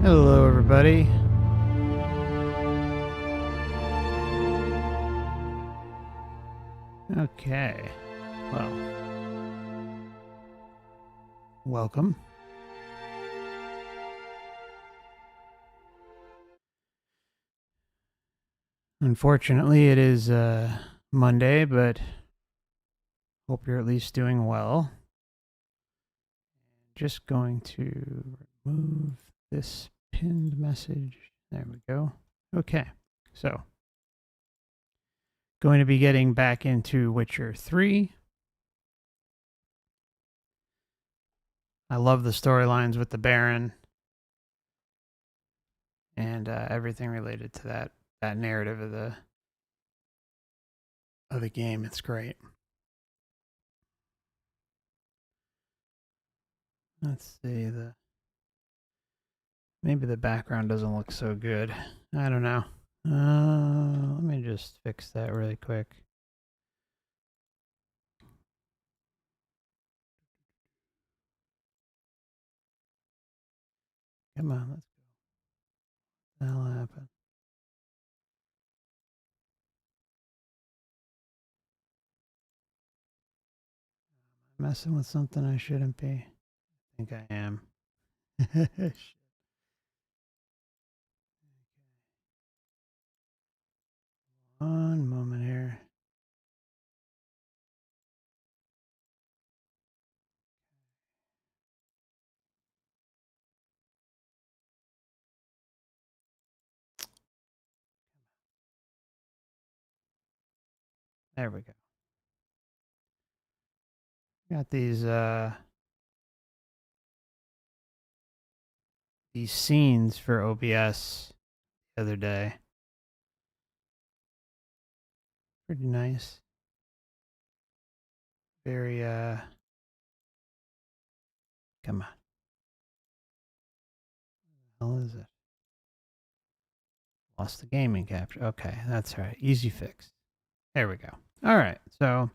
Hello, everybody. Okay, well, welcome. Unfortunately, it is Monday, but hope you're at least doing well. Just going to remove this pinned message. There we go. Okay, so going to be getting back into Witcher 3. I love the storylines with the Baron and everything related to that narrative of the game. It's great. Let's see, maybe the background doesn't look so good. I don't know. Let me just fix that really quick. Come on, let's go. That'll happen. Messing with something I shouldn't be. I think I am. One moment here. There we go. Got these scenes for OBS the other day. Pretty nice. Very come on. What the hell is it? Lost the gaming capture. Okay, that's right. Easy fix. There we go. All right. So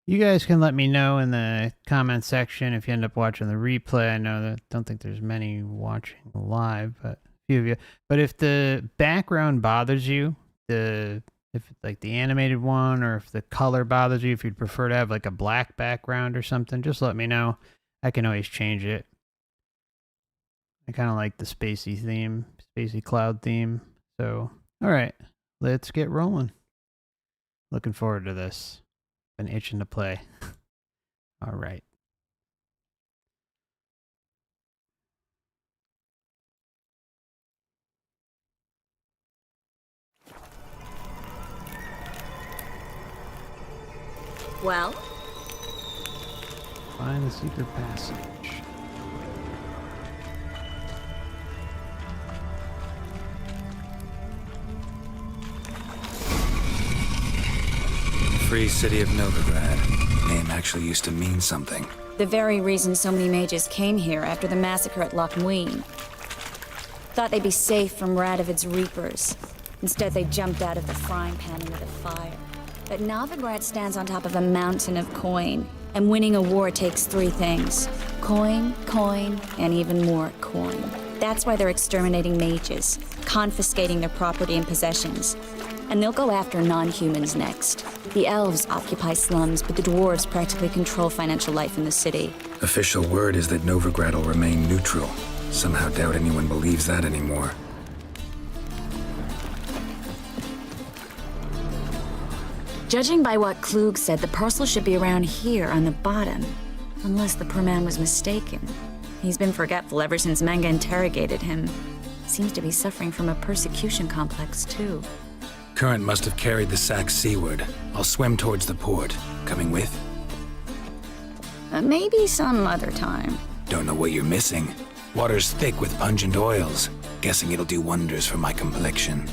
you guys can let me know in the comment section if you end up watching the replay. I know that don't think there's many watching live, but a few of you. But if the background bothers you, if it's like the animated one, or if the color bothers you, if you'd prefer to have like a black background or something, just let me know. I can always change it. I kind of like the spacey theme, spacey cloud theme. So, all right, let's get rolling. Looking forward to this. Been itching to play. All right. Well? Find the secret passage. Free City of Novigrad. Name actually used to mean something. The very reason so many mages came here after the massacre at Loch Muin. Thought they'd be safe from Radovid's reapers. Instead, they jumped out of the frying pan into the fire. But Novigrad stands on top of a mountain of coin, and winning a war takes three things. Coin, coin, and even more coin. That's why they're exterminating mages, confiscating their property and possessions. And they'll go after non-humans next. The elves occupy slums, but the dwarves practically control financial life in the city. Official word is that Novigrad will remain neutral. Somehow doubt anyone believes that anymore. Judging by what Klug said, the parcel should be around here on the bottom. Unless the poor man was mistaken. He's been forgetful ever since Manga interrogated him. Seems to be suffering from a persecution complex, too. Current must have carried the sack seaward. I'll swim towards the port. Coming with? Maybe some other time. Don't know what you're missing. Water's thick with pungent oils. Guessing it'll do wonders for my complexion.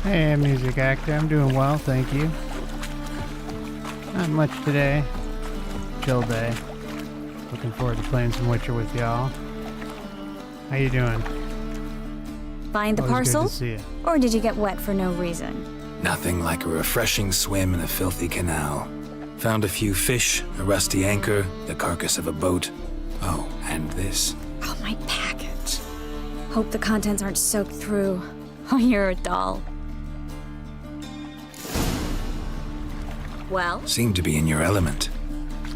Hey, music actor. I'm doing well, thank you. Not much today. Chill day. Looking forward to playing some Witcher with y'all. How you doing? Find the Always parcel? Good to see you. Or did you get wet for no reason? Nothing like a refreshing swim in a filthy canal. Found a few fish, a rusty anchor, the carcass of a boat. Oh, and this. Oh, my package. Hope the contents aren't soaked through. Oh, you're a doll. Well? Seem to be in your element.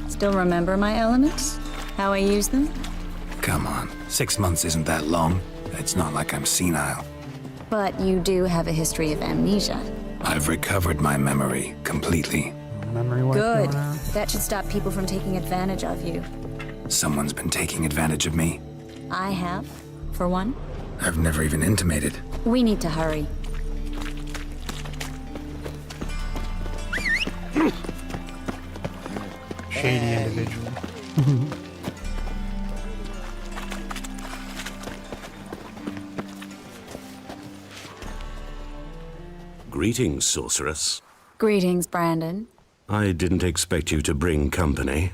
Still remember my elements? How I use them? Come on, 6 months isn't that long. It's not like I'm senile. But you do have a history of amnesia. I've recovered my memory completely. Memory wipe Good. going on? That should stop people from taking advantage of you. Someone's been taking advantage of me. I have, for one. I've never even intimated. We need to hurry. Shady individual. Greetings, sorceress. Greetings, Brandon. I didn't expect you to bring company.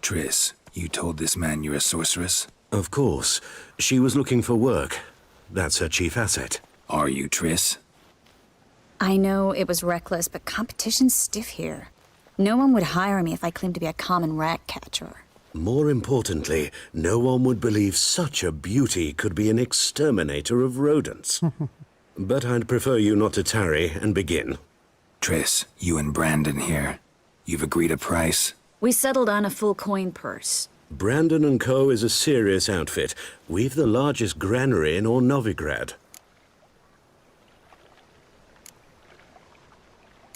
Triss, you told this man you're a sorceress? Of course. She was looking for work. That's her chief asset. Are you, Triss? I know it was reckless, but competition's stiff here. No one would hire me if I claimed to be a common rat catcher. More importantly, no one would believe such a beauty could be an exterminator of rodents. But I'd prefer you not to tarry and begin. Triss, you and Brandon here. You've agreed a price? We settled on a full coin purse. Brandon & Co. is a serious outfit. We've the largest granary in all Novigrad.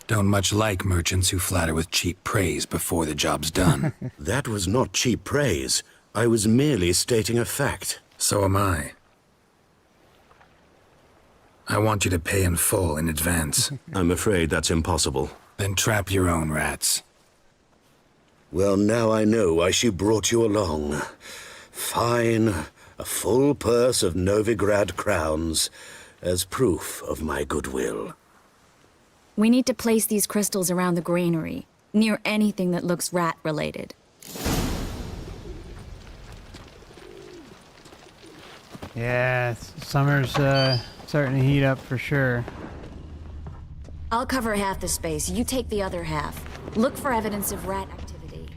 Don't much like merchants who flatter with cheap praise before the job's done. That was not cheap praise. I was merely stating a fact. So am I. I want you to pay in full in advance. I'm afraid that's impossible. Then trap your own rats. Well, now I know why she brought you along. Fine, a full purse of Novigrad crowns as proof of my goodwill. We need to place these crystals around the granary, near anything that looks rat-related. Yeah, summer's starting to heat up for sure. I'll cover half the space, you take the other half. Look for evidence of rat activity.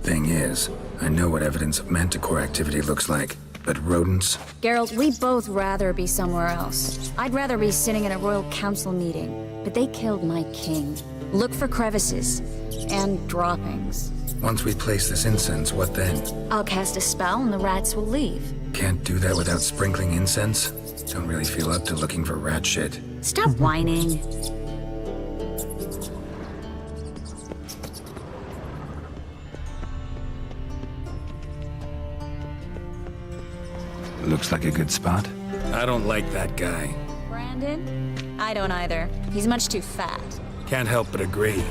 Thing is, I know what evidence of manticore activity looks like, but rodents? Geralt, we'd both rather be somewhere else. I'd rather be sitting in a royal council meeting, but they killed my king. Look for crevices and droppings. Once we place this incense, what then? I'll cast a spell and the rats will leave. Can't do that without sprinkling incense? Don't really feel up to looking for rat shit. Stop whining. Looks like a good spot. I don't like that guy. Brandon? I don't either. He's much too fat. Can't help but agree.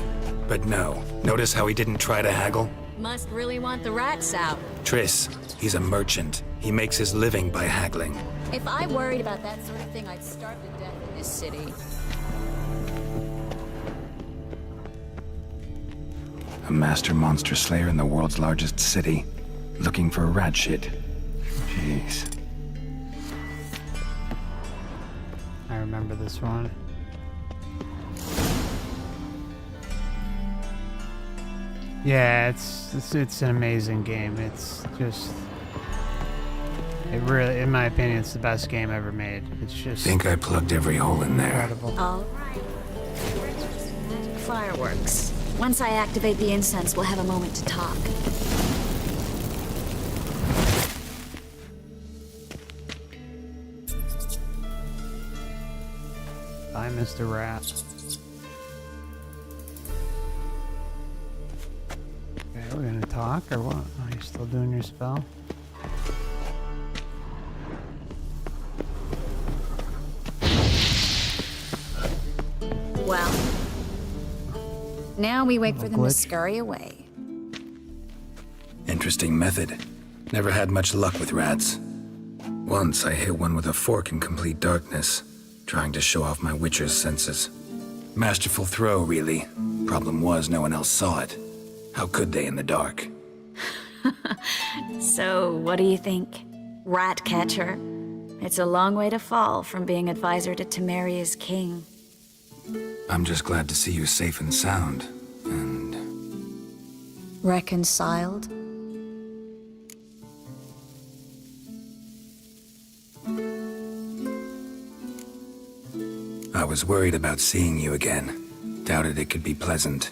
But no. Notice how he didn't try to haggle? Must really want the rats out. Triss, he's a merchant. He makes his living by haggling. If I worried about that sort of thing, I'd starve to death in this city. A master monster slayer in the world's largest city. Looking for rat shit. Jeez. I remember this one. Yeah, it's an amazing game. It's just, it really, in my opinion, it's the best game ever made. It's just Think I plugged every hole in there. All right. Fireworks. Once I activate the incense, we'll have a moment to talk. Bye, Mr. Rat. Okay, we're gonna talk or what? Are you still doing your spell? Well, now we wait for them to glitch. scurry away. Interesting method. Never had much luck with rats. Once I hit one with a fork in complete darkness, trying to show off my Witcher's senses. Masterful throw, really. Problem was, no one else saw it. How could they in the dark? So, what do you think? Rat catcher? It's a long way to fall from being advisor to Temeria's king. I'm just glad to see you safe and sound. And Reconciled? I was worried about seeing you again. Doubted it could be pleasant.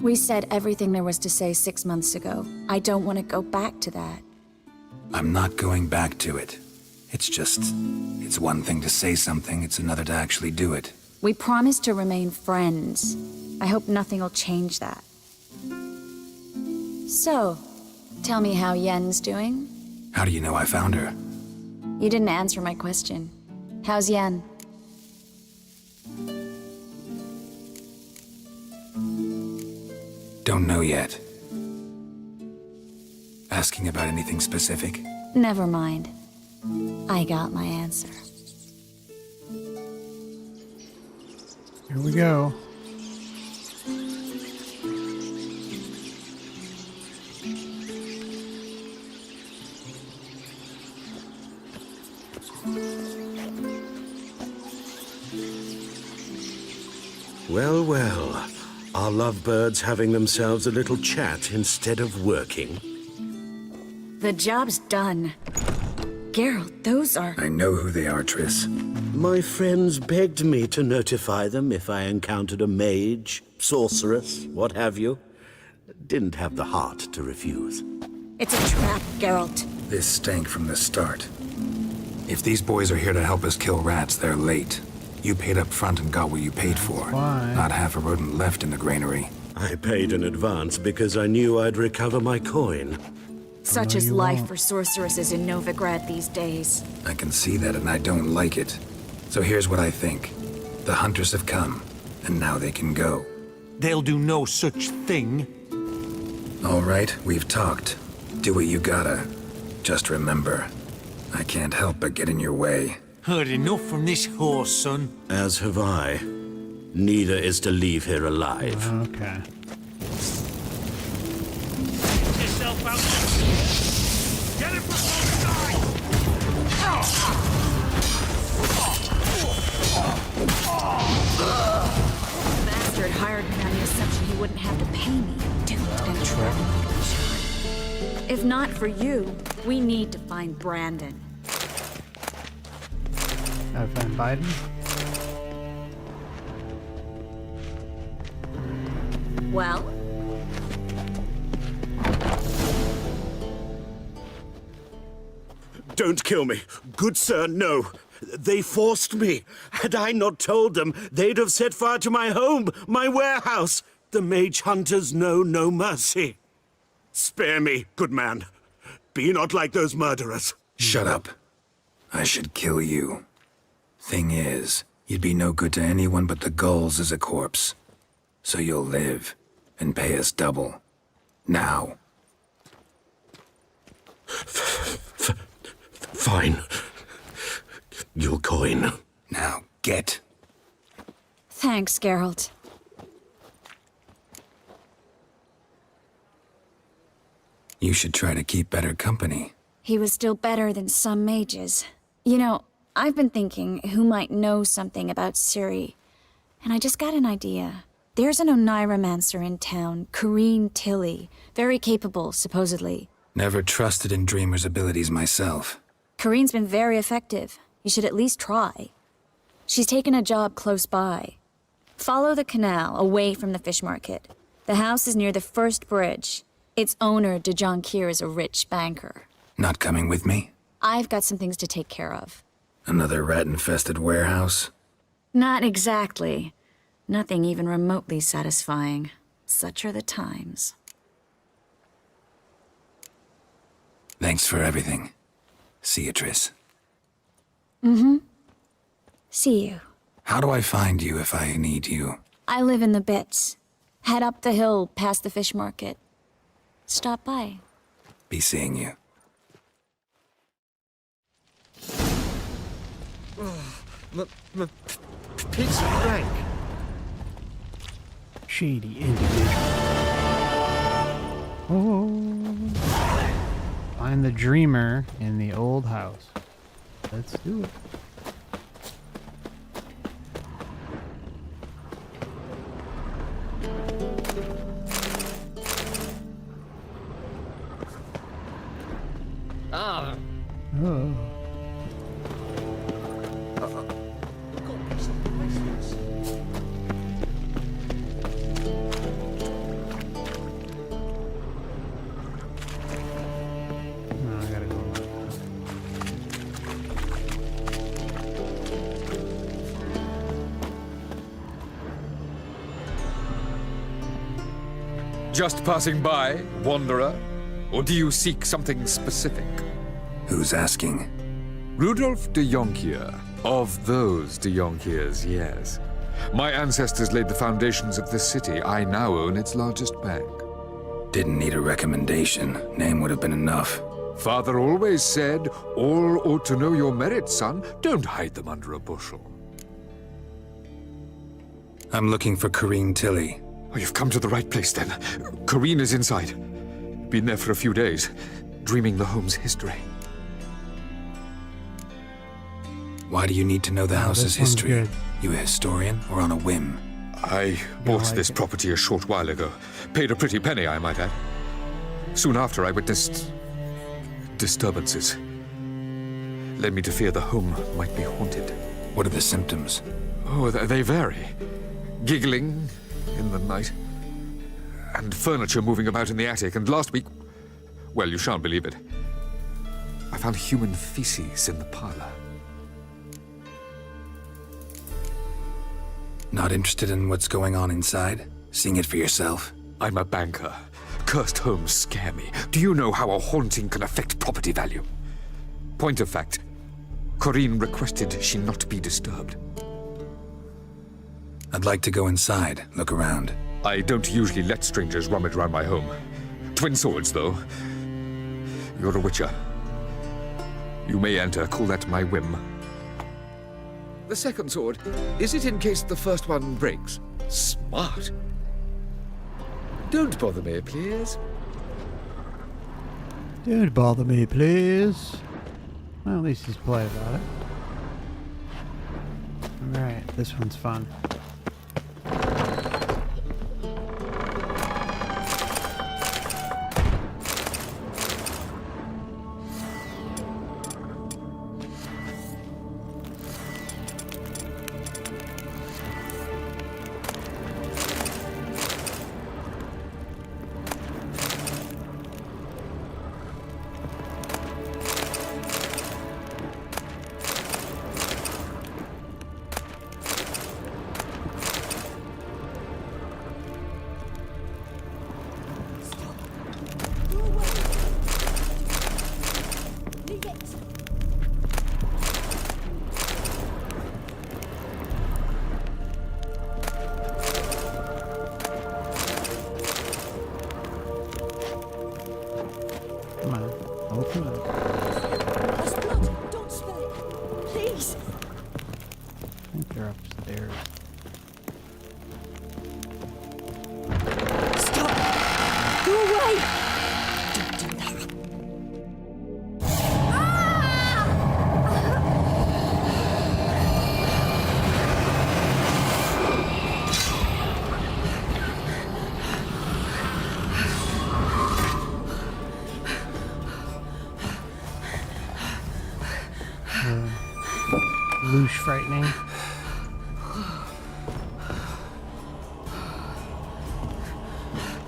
We said everything there was to say 6 months ago. I don't want to go back to that. I'm not going back to it. It's one thing to say something, it's another to actually do it. We promised to remain friends. I hope nothing will change that. So, tell me how Yen's doing? How do you know I found her? You didn't answer my question. How's Yen? Don't know yet. Asking about anything specific? Never mind. I got my answer. Here we go. Well, well. Are lovebirds having themselves a little chat instead of working? The job's done. Geralt, those are... I know who they are, Triss. My friends begged me to notify them if I encountered a mage, sorceress, what have you. Didn't have the heart to refuse. It's a trap, Geralt. This stank from the start. If these boys are here to help us kill rats, they're late. You paid up front and got what you paid for. Why? Not half a rodent left in the granary. I paid in advance because I knew I'd recover my coin. Such is life for sorceresses in Novigrad these days. I can see that and I don't like it. So here's what I think. The hunters have come, and now they can go. They'll do no such thing. All right, we've talked. Do what you gotta. Just remember, I can't help but get in your way. Heard enough from this horse, son. As have I. Neither is to leave here alive. Okay. Get yourself out there. Get it from both Bastard hired me on the assumption he wouldn't have to pay me. Duped and trapped like a child. If not for you, we need to find Brandon. Gotta find Biden. Well? Don't kill me. Good sir, no. They forced me. Had I not told them, they'd have set fire to my home, my warehouse. The mage hunters know no mercy. Spare me, good man. Be not like those murderers. Shut up. I should kill you. Thing is, you'd be no good to anyone but the gulls as a corpse. So you'll live, and pay us double. Now. Fine. Your coin. Now, get. Thanks, Geralt. You should try to keep better company. He was still better than some mages. You know, I've been thinking who might know something about Ciri, and I just got an idea. There's an Oniromancer in town, Corrine Tilly. Very capable, supposedly. Never trusted in Dreamer's abilities myself. Corrine's been very effective. You should at least try. She's taken a job close by. Follow the canal, away from the fish market. The house is near the first bridge. Its owner, de Jonquier, is a rich banker. Not coming with me? I've got some things to take care of. Another rat-infested warehouse? Not exactly. Nothing even remotely satisfying. Such are the times. Thanks for everything. See you, Triss. See you. How do I find you if I need you? I live in the Bits. Head up the hill past the fish market. Stop by. Be seeing you. Pizza rank. Shady individual. Oh. Find the dreamer in the old house. Let's do it. Oh. No, I gotta go. Just passing by, wanderer? Or do you seek something specific? Who's asking? Rudolf de Jonquier. Of those de Jonquiers, yes. My ancestors laid the foundations of this city. I now own its largest bank. Didn't need a recommendation. Name would have been enough. Father always said, all ought to know your merits, son. Don't hide them under a bushel. I'm looking for Corrine Tilly. Oh, you've come to the right place, then. Corrine is inside. Been there for a few days, dreaming the home's history. Why do you need to know the house's this one's history? good. You a historian or on a whim? I bought like this it. property a short while ago. Paid a pretty penny, I might add. Soon after, I witnessed disturbances. Led me to fear the home might be haunted. What are the symptoms? Oh, they vary. Giggling in the night, and furniture moving about in the attic, and last week, well, you shan't believe it, I found human feces in the parlor. Not interested in what's going on inside? Seeing it for yourself? I'm a banker. Cursed homes scare me. Do you know how a haunting can affect property value? Point of fact, Corrine requested she not be disturbed. I'd like to go inside, look around. I don't usually let strangers rummage around my home. Twin swords, though. You're a witcher. You may enter, call that my whim. The second sword, is it in case the first one breaks? Smart. Don't bother me, please. Don't bother me, please. Well, at least he's polite about it. Alright, this one's fun. Come on, open up. That's blood. Don't spill it. Please. I think they're upstairs. Stop. Go away. Don't do that. Loosh frightening.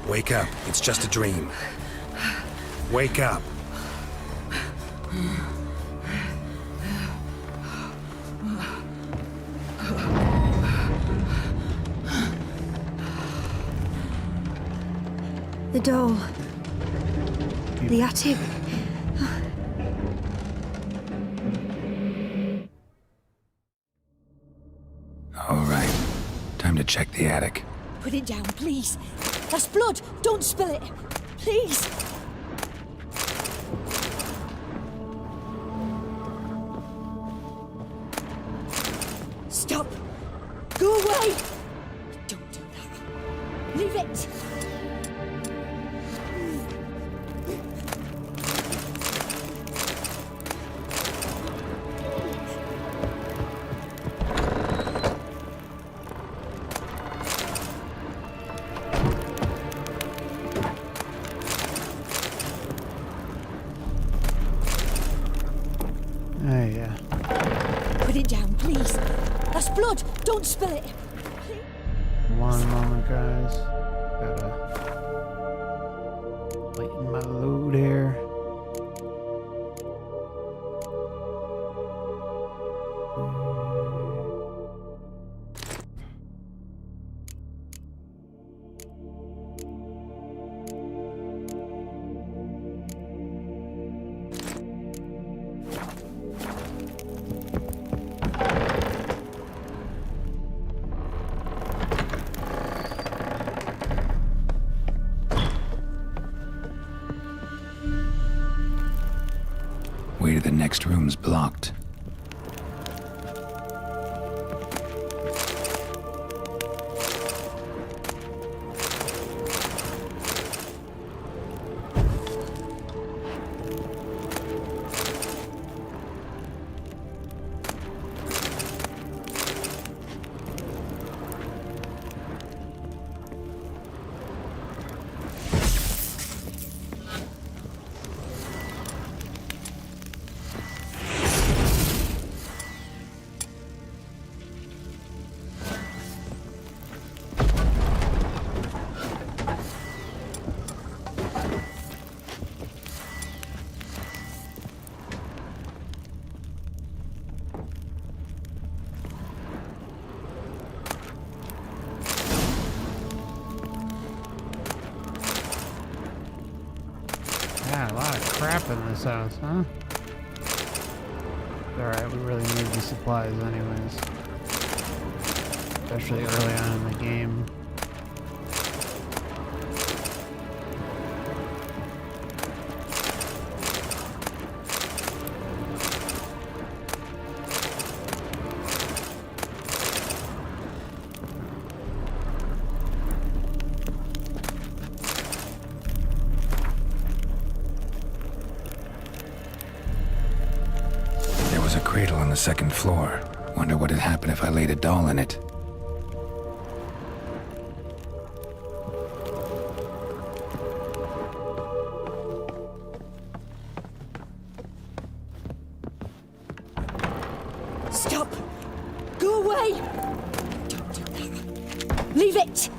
Wake up, it's just a dream. Wake up. The door. The attic. All right, time to check the attic. Put it down, please. That's blood. Don't spill it. Please. Stop. Go away. Don't do that. Leave it. Oh, yeah. Put it down, please. That's blood. Don't spill it. One moment, guys. Gotta lighten my load here. way to the next room's blocked. Yeah, a lot of crap in this house, huh? Alright, we really need the supplies anyways. Especially early on in the game. A cradle on the second floor. Wonder what had happened if I laid a doll in it. Stop! Go away! Don't do that. Leave it!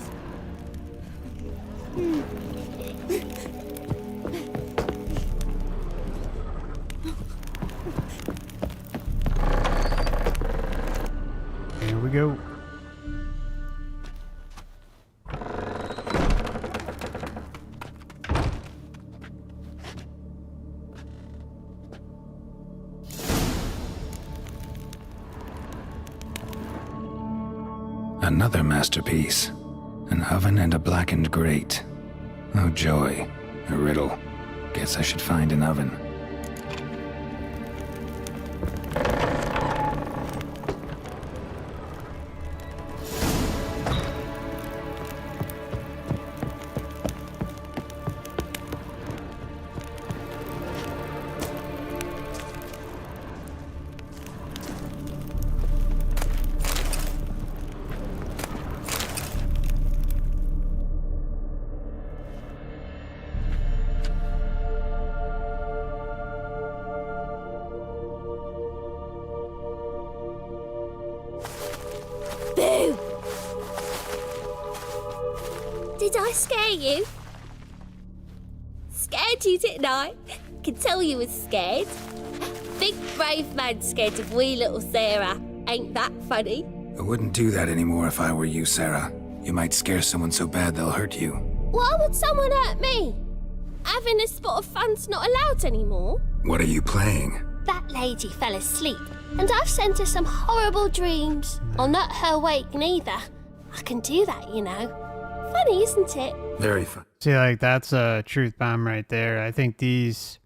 Here we go. Another masterpiece. An oven and a blackened grate. Oh joy. A riddle. Guess I should find an oven. Did I scare you? Scared you, didn't I? Could tell you was scared. Big brave man scared of wee little Sarah. Ain't that funny? I wouldn't do that anymore if I were you, Sarah. You might scare someone so bad they'll hurt you. Why would someone hurt me? Having a spot of fun's not allowed anymore. What are you playing? That lady fell asleep, and I've sent her some horrible dreams. I'll not her wake neither. I can do that, you know. Funny, isn't it? Very fun. See, like, that's a truth bomb right there. I think these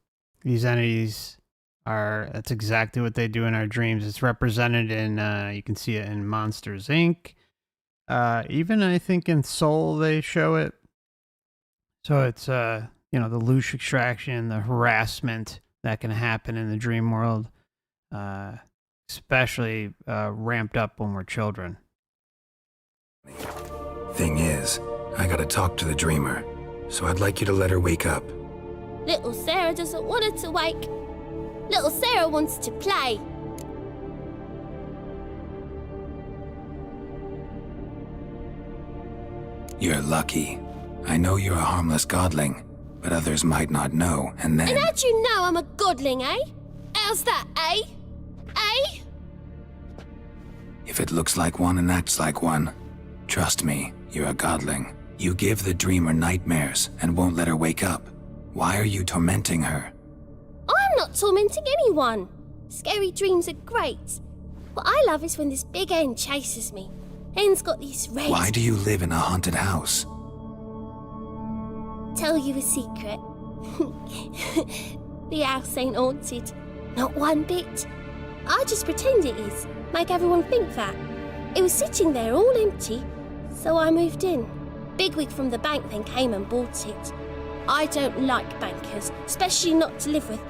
entities are, that's exactly what they do in our dreams. It's represented in, you can see it in Monsters, Inc. Even I think in Soul they show it. So it's, you know, the loosh extraction, the harassment that can happen in the dream world, especially ramped up when we're children. Thing is, I gotta talk to the dreamer, so I'd like you to let her wake up. Little Sarah doesn't want her to wake. Little Sarah wants to play. You're lucky. I know you're a harmless godling, but others might not know, and then... And how'd you know I'm a godling, eh? How's that, eh? Eh? If it looks like one and acts like one, trust me, you're a godling. You give the dreamer nightmares and won't let her wake up. Why are you tormenting her? I'm not tormenting anyone. Scary dreams are great. What I love is when this big hen chases me. Hen's got these red... Why do you live in a haunted house? Tell you a secret. The house ain't haunted. Not one bit. I just pretend it is, make everyone think that. It was sitting there all empty, so I moved in. Bigwig from the bank then came and bought it. I don't like bankers, especially not to live with,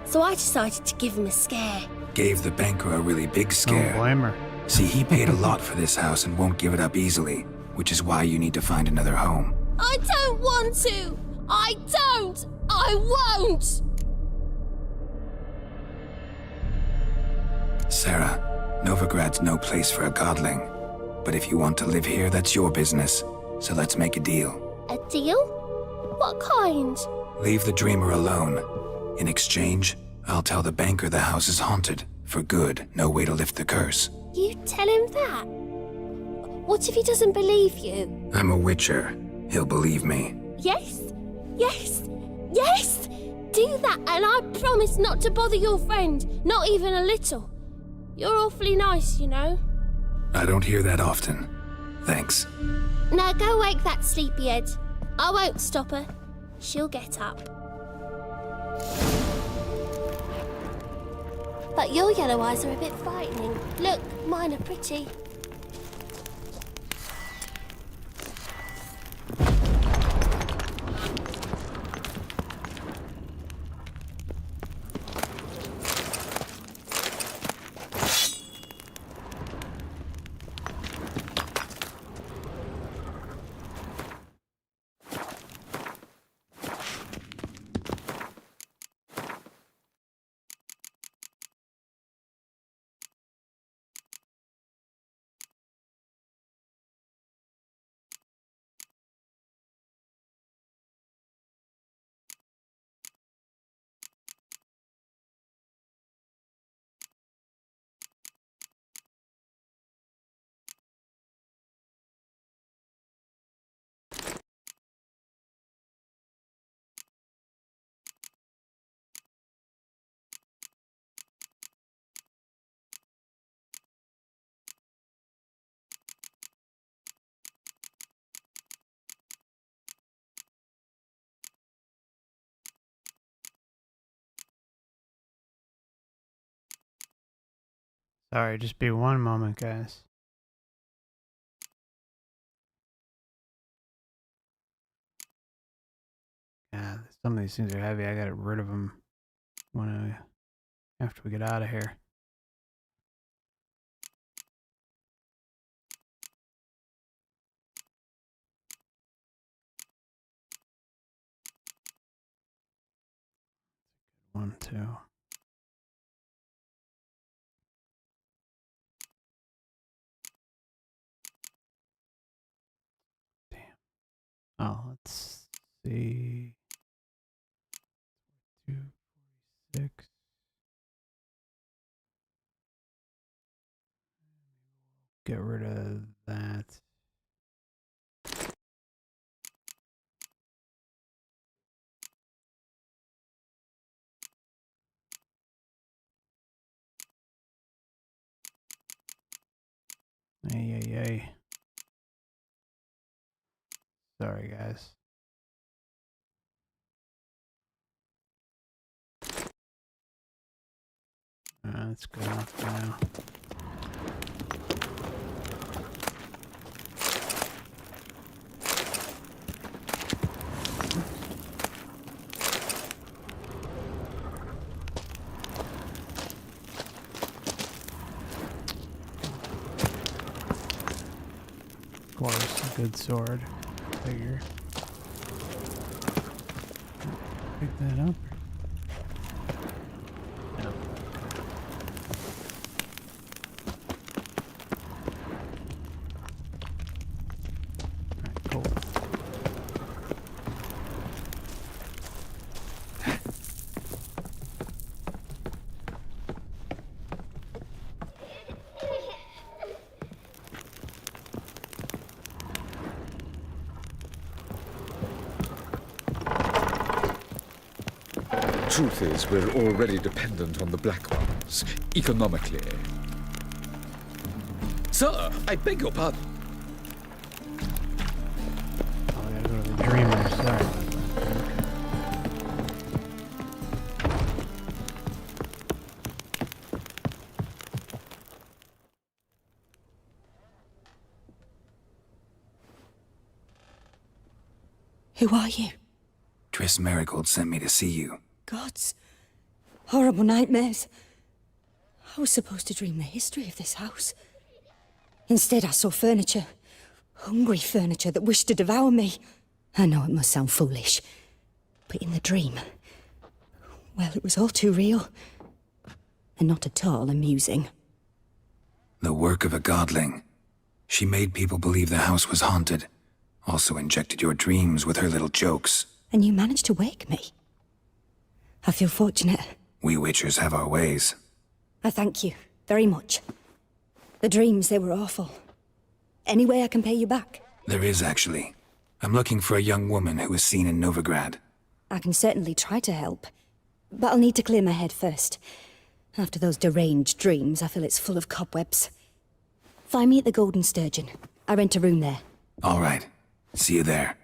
so I decided to give him a scare. Gave the banker a really big scare. Don't blame her. See, he paid a lot for this house and won't give it up easily, which is why you need to find another home. I don't want to! I don't! I won't! Sarah, Novigrad's no place for a godling. But if you want to live here, that's your business. So let's make a deal. A deal? What kind? Leave the dreamer alone. In exchange, I'll tell the banker the house is haunted. For good, no way to lift the curse. You tell him that? What if he doesn't believe you? I'm a witcher. He'll believe me. Yes? Yes? Yes! Do that and I promise not to bother your friend, not even a little. You're awfully nice, you know. I don't hear that often. Thanks. Now go wake that sleepyhead. I won't stop her. She'll get up. But your yellow eyes are a bit frightening. Look, mine are pretty. Sorry, just be one moment, guys. Yeah, some of these things are heavy. I got to get rid of them after we get out of here. One, two. Oh, let's see. 246. Get rid of that. Ay. Sorry, guys. Let's go off now. Of course, a good sword. Figure. Pick that up. No. Alright, cool. Truth is, we're already dependent on the Black Ones, economically. Sir, I beg your pardon. Oh, I gotta go to the Dreamer, sorry. Who are you? Triss Marigold sent me to see you. Gods. Horrible nightmares. I was supposed to dream the history of this house. Instead, I saw furniture. Hungry furniture that wished to devour me. I know it must sound foolish, but in the dream, well, it was all too real. And not at all amusing. The work of a godling. She made people believe the house was haunted. Also injected your dreams with her little jokes. And you managed to wake me. I feel fortunate. We Witchers have our ways. I thank you very much. The dreams, they were awful. Any way I can pay you back? There is, actually. I'm looking for a young woman who was seen in Novigrad. I can certainly try to help. But I'll need to clear my head first. After those deranged dreams, I feel it's full of cobwebs. Find me at the Golden Sturgeon. I rent a room there. All right. See you there.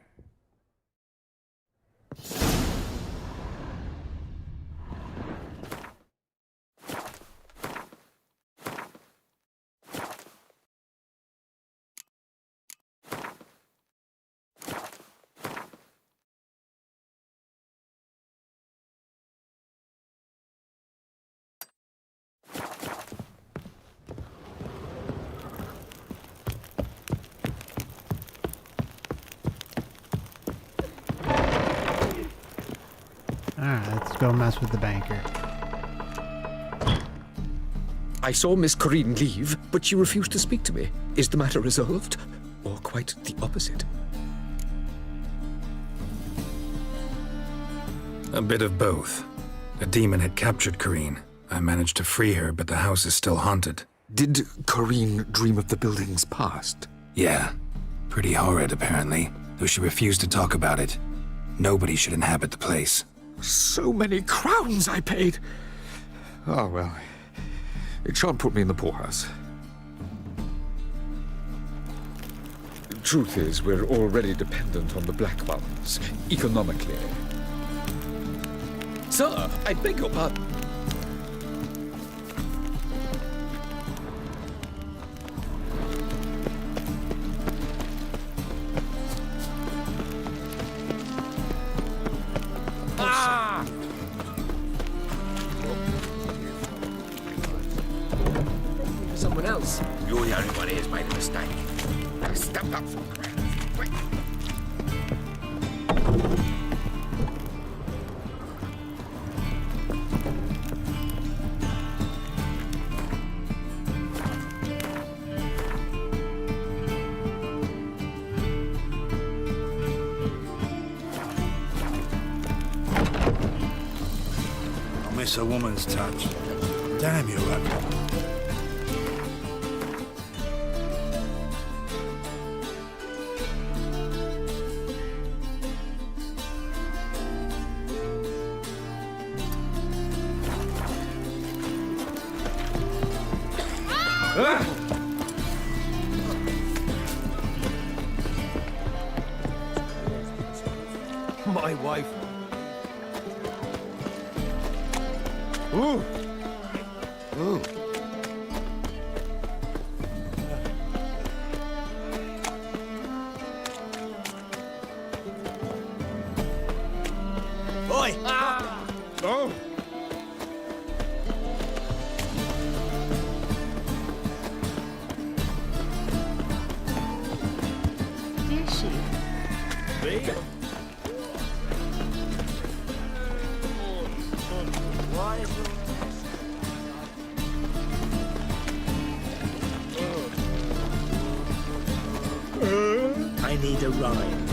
Alright, let's go mess with the banker. I saw Miss Corinne leave, but she refused to speak to me. Is the matter resolved? Or quite the opposite? A bit of both. A demon had captured Corinne. I managed to free her, but the house is still haunted. Did Corinne dream of the building's past? Yeah. Pretty horrid, apparently, though she refused to talk about it. Nobody should inhabit the place. So many crowns I paid! Oh, well. It shan't put me in the poorhouse. Truth is, we're already dependent on the Black Ones, economically. Sir, I beg your pardon. Someone else. You're the only one who's made a mistake. Now step up for the crowd. Quick. I miss a woman's touch. Damn you, Rabbit. My wife. Ooh. Ooh. Oi! Oh. Did she? Me? I need a rhyme.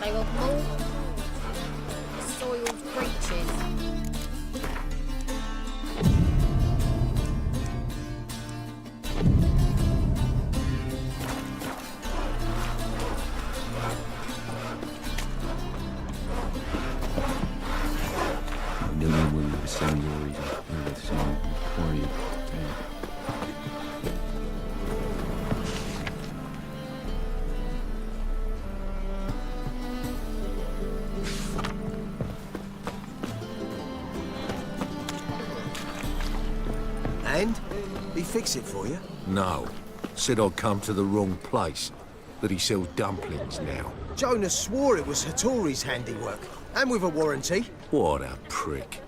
They were more soiled creatures. fix it for you? No. Said I'd come to the wrong place. That he sells dumplings now. Jonas swore it was Hattori's handiwork, and with a warranty. What a prick.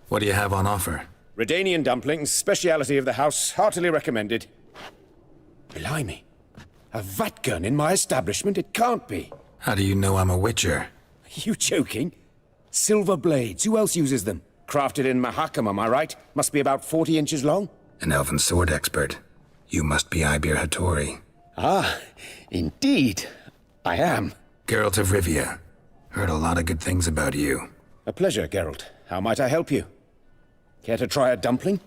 What do you have on offer? Redanian dumplings, speciality of the house, heartily recommended. Blimey. A vatgun in my establishment? It can't be. How do you know I'm a Witcher? Are you joking? Silver blades, who else uses them? Crafted in Mahakam, am I right? Must be about 40 inches long? An elven sword expert. You must be Ibir Hattori. Ah, indeed. I am. Geralt of Rivia. Heard a lot of good things about you. A pleasure, Geralt. How might I help you? Care to try a dumpling?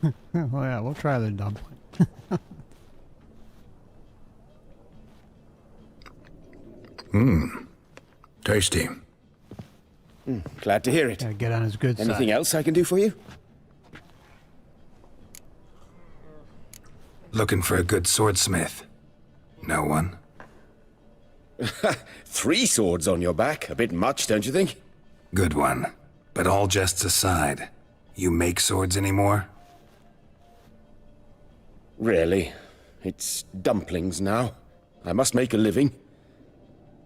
Oh yeah, we'll try the dumpling. Tasty. Glad to hear it. Gotta get on his good side. Anything else I can do for you? Looking for a good swordsmith. No one? 3 swords on your back. A bit much, don't you think? Good one. But all jests aside, you make swords anymore? Really? It's dumplings now. I must make a living.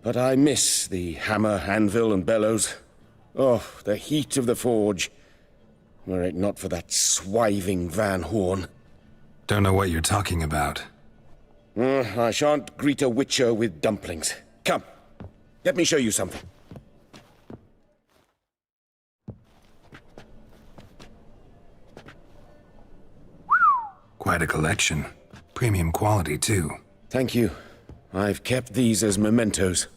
But I miss the hammer, anvil, and bellows. Oh, the heat of the forge. Were it not for that swiving Van Horn. Don't know what you're talking about. I shan't greet a Witcher with dumplings. Come, let me show you something. Quite a collection. Premium quality, too. Thank you. I've kept these as mementos.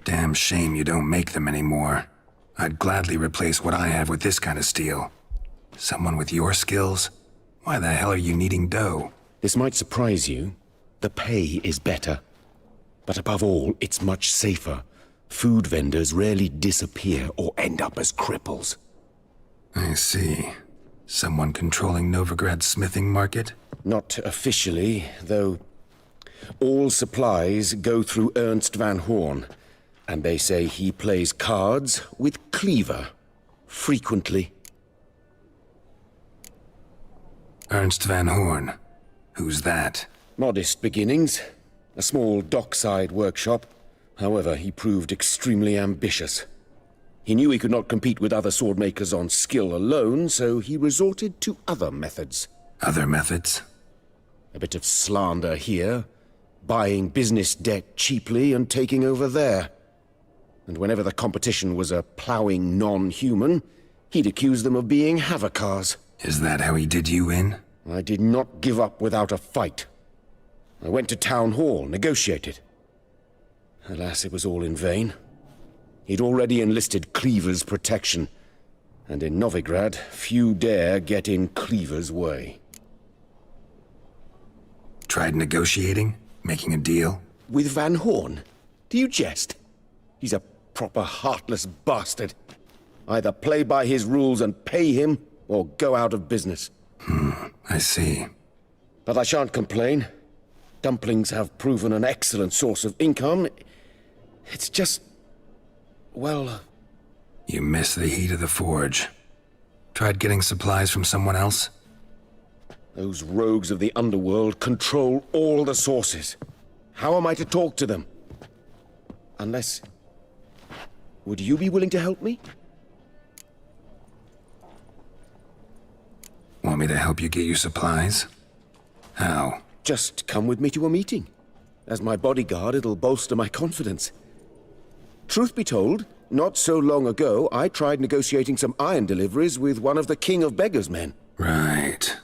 Damn shame you don't make them anymore. I'd gladly replace what I have with this kind of steel. Someone with your skills? Why the hell are you needing dough? This might surprise you. The pay is better. But above all, it's much safer. Food vendors rarely disappear or end up as cripples. I see. Someone controlling Novigrad's smithing market? Not officially, though all supplies go through Ernst Van Horn. And they say he plays cards with Cleaver. Frequently. Ernst Van Horn. Who's that? Modest beginnings. A small dockside workshop. However, he proved extremely ambitious. He knew he could not compete with other swordmakers on skill alone, so he resorted to other methods. Other methods? A bit of slander here, buying business debt cheaply and taking over there. And whenever the competition was a ploughing non-human, he'd accuse them of being Havocars. Is that how he did you in? I did not give up without a fight. I went to Town Hall, negotiated. Alas, it was all in vain. He'd already enlisted Cleaver's protection, and in Novigrad, few dare get in Cleaver's way. Tried negotiating? Making a deal? With Van Horn? Do you jest? He's a proper heartless bastard. Either play by his rules and pay him, or go out of business. I see. But I shan't complain. Dumplings have proven an excellent source of income. It's just... well... You miss the heat of the forge. Tried getting supplies from someone else? Those rogues of the underworld control all the sources. How am I to talk to them? Unless... Would you be willing to help me? Want me to help you get you supplies? How? Just come with me to a meeting. As my bodyguard, it'll bolster my confidence. Truth be told, not so long ago, I tried negotiating some iron deliveries with one of the King of Beggars' men. Right.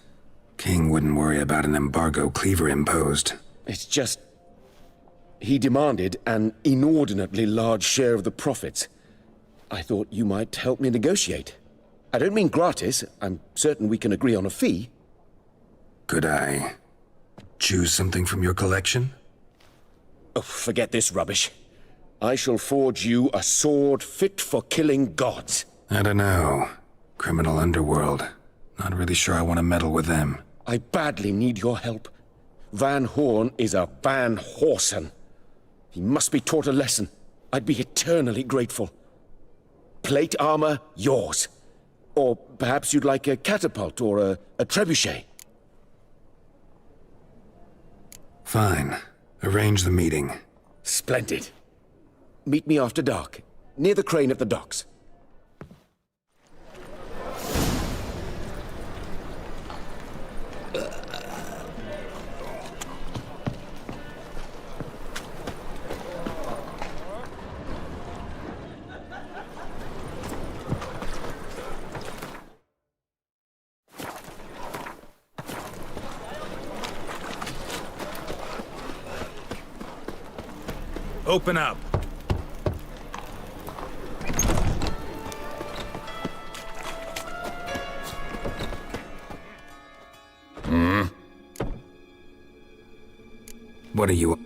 King wouldn't worry about an embargo Cleaver imposed. It's just... he demanded an inordinately large share of the profits. I thought you might help me negotiate. I don't mean gratis. I'm certain we can agree on a fee. Could I choose something from your collection? Oh, forget this rubbish. I shall forge you a sword fit for killing gods. I don't know. Criminal underworld. Not really sure I want to meddle with them. I badly need your help. Van Horn is a Van Horsen. He must be taught a lesson. I'd be eternally grateful. Plate armor, yours. Or perhaps you'd like a catapult or a trebuchet. Fine. Arrange the meeting. Splendid. Meet me after dark, near the crane at the docks. Open up. What are you...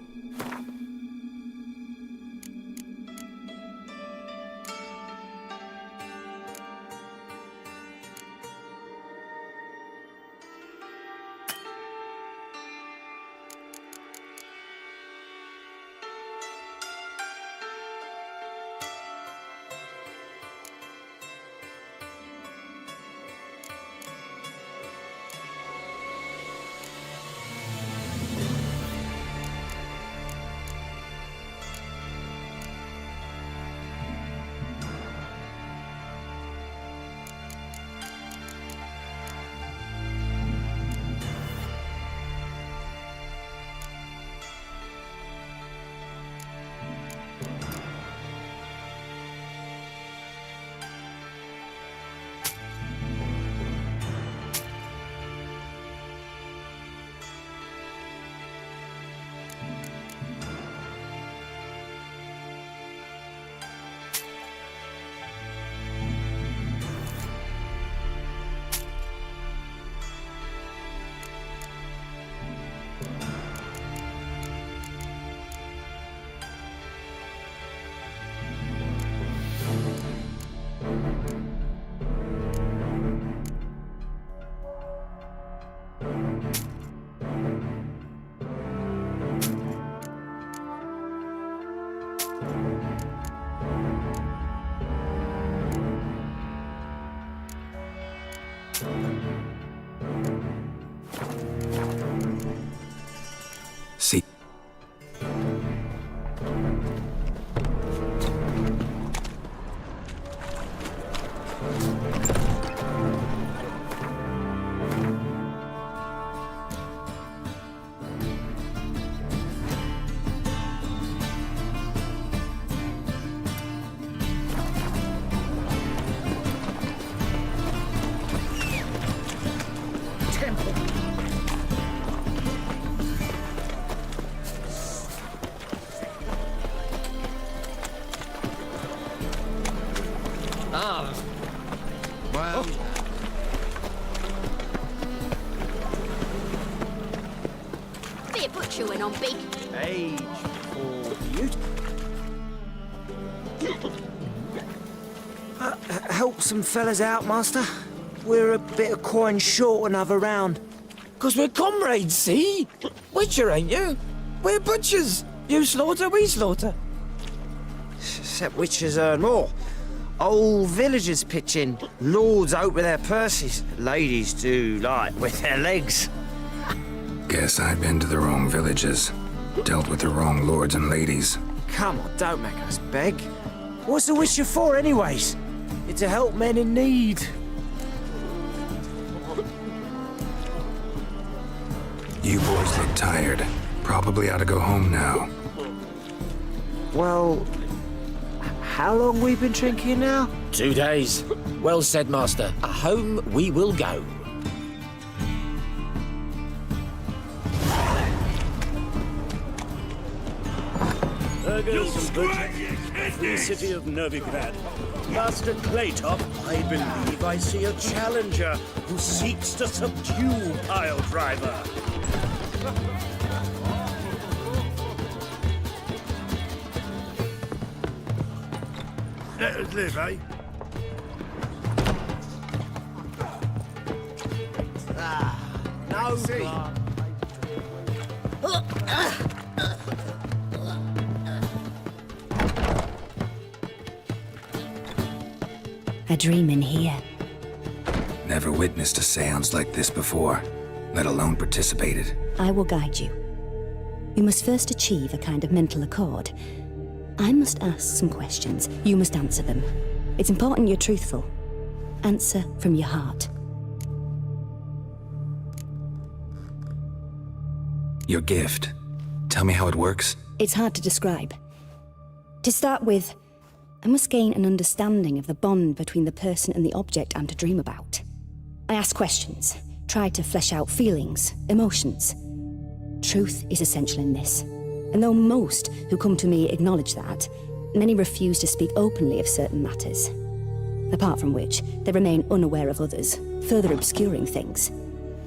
See... Well... Bit of butcher went on big. Age for beauty. Help some fellas out, master. We're a bit of coin short another round. 'Cause we're comrades, see? Witcher, ain't you? We're butchers. You slaughter, we slaughter. Except witchers earn more. Old villagers pitch in. Lords out with their purses. Ladies do like with their legs. Guess I've been to the wrong villages. Dealt with the wrong lords and ladies. Come on, don't make us beg. What's the Witcher for, anyways? It's to help men in need. You boys look tired. Probably ought to go home now. Well, how long we been drinking now? 2 days. Well said, Master. Home we will go. Burgers and butchers, the city of Novigrad. Master Claytop, I believe I see a challenger who seeks to subdue Pile Driver. Let us live, eh? No, see. A dream in here. Never witnessed a seance like this before, let alone participated. I will guide you. You must first achieve a kind of mental accord. I must ask some questions. You must answer them. It's important you're truthful. Answer from your heart. Your gift. Tell me how it works. It's hard to describe. To start with, I must gain an understanding of the bond between the person and the object I'm to dream about. I ask questions, try to flesh out feelings, emotions. Truth is essential in this. And though most who come to me acknowledge that, many refuse to speak openly of certain matters. Apart from which, they remain unaware of others, further obscuring things.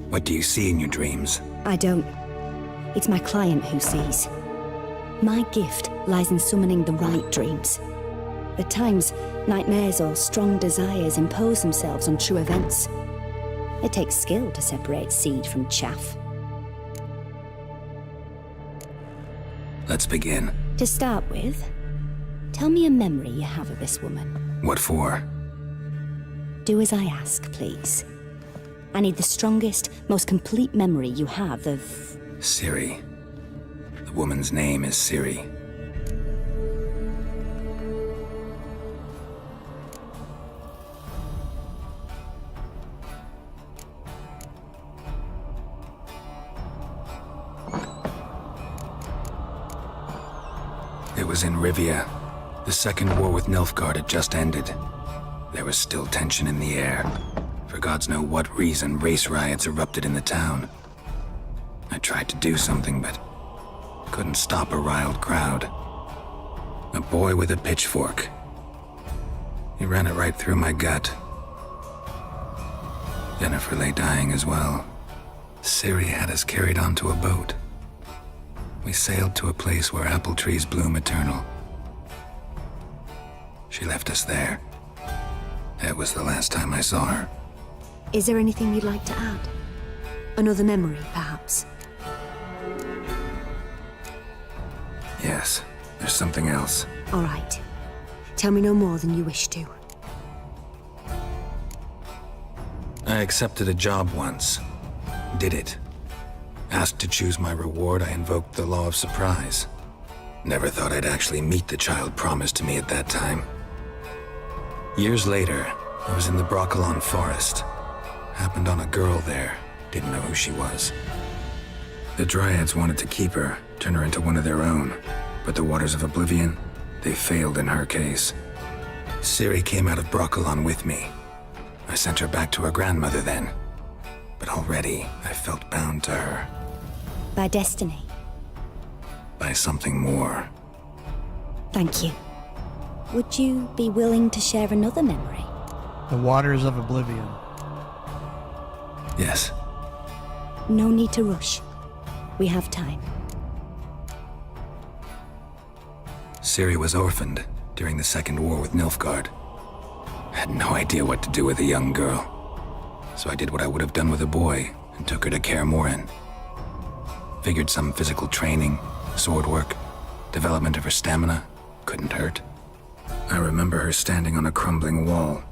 What do you see in your dreams? I don't. It's my client who sees. My gift lies in summoning the right dreams. At times, nightmares or strong desires impose themselves on true events. It takes skill to separate seed from chaff. Let's begin. To start with, tell me a memory you have of this woman. What for? Do as I ask, please. I need the strongest, most complete memory you have of... Ciri. The woman's name is Ciri. It was in Rivia. The second war with Nilfgaard had just ended. There was still tension in the air. For gods know what reason, race riots erupted in the town. I tried to do something, but couldn't stop a riled crowd. A boy with a pitchfork. He ran it right through my gut. Jennifer lay dying as well. Ciri had us carried onto a boat. We sailed to a place where apple trees bloom eternal. She left us there. That was the last time I saw her. Is there anything you'd like to add? Another memory, perhaps? Yes, there's something else. All right. Tell me no more than you wish to. I accepted a job once. Did it. Asked to choose my reward, I invoked the law of surprise. Never thought I'd actually meet the child promised to me at that time. Years later, I was in the Broccolon forest. Happened on a girl there. Didn't know who she was. The Dryads wanted to keep her, turn her into one of their own. But the Waters of Oblivion, they failed in her case. Ciri came out of Broccolon with me. I sent her back to her grandmother then. But Already, I felt bound to her. By destiny. By something more. Thank you. Would you be willing to share another memory? The waters of oblivion. Yes. No need to rush. We have time. Ciri was orphaned during the Second War with Nilfgaard. Had no idea what to do with a young girl. So I did what I would have done with a boy and took her to Kaer Morhen. Figured some physical training, sword work, development of her stamina couldn't hurt. I remember her standing on a crumbling wall.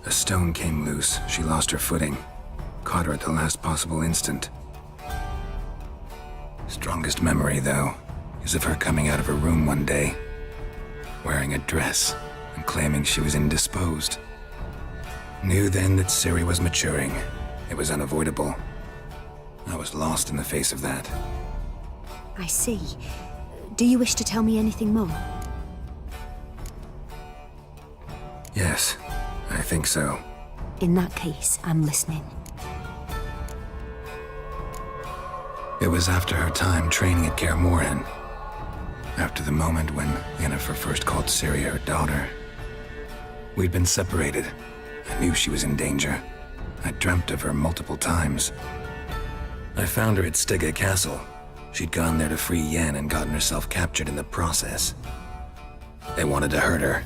A stone came loose, she lost her footing. Caught her at the last possible instant. Strongest memory, though, is of her coming out of her room one day, wearing a dress and claiming she was indisposed. Knew then that Ciri was maturing. It was unavoidable. I was lost in the face of that. I see. Do you wish to tell me anything more? Yes, I think so. In that case, I'm listening. It was after her time training at Kaer Morhen. After the moment when Yennefer first called Ciri her daughter. We'd been separated. I knew she was in danger. I dreamt of her multiple times. I found her at Stygga Castle. She'd gone there to free Yen and gotten herself captured in the process. They wanted to hurt her.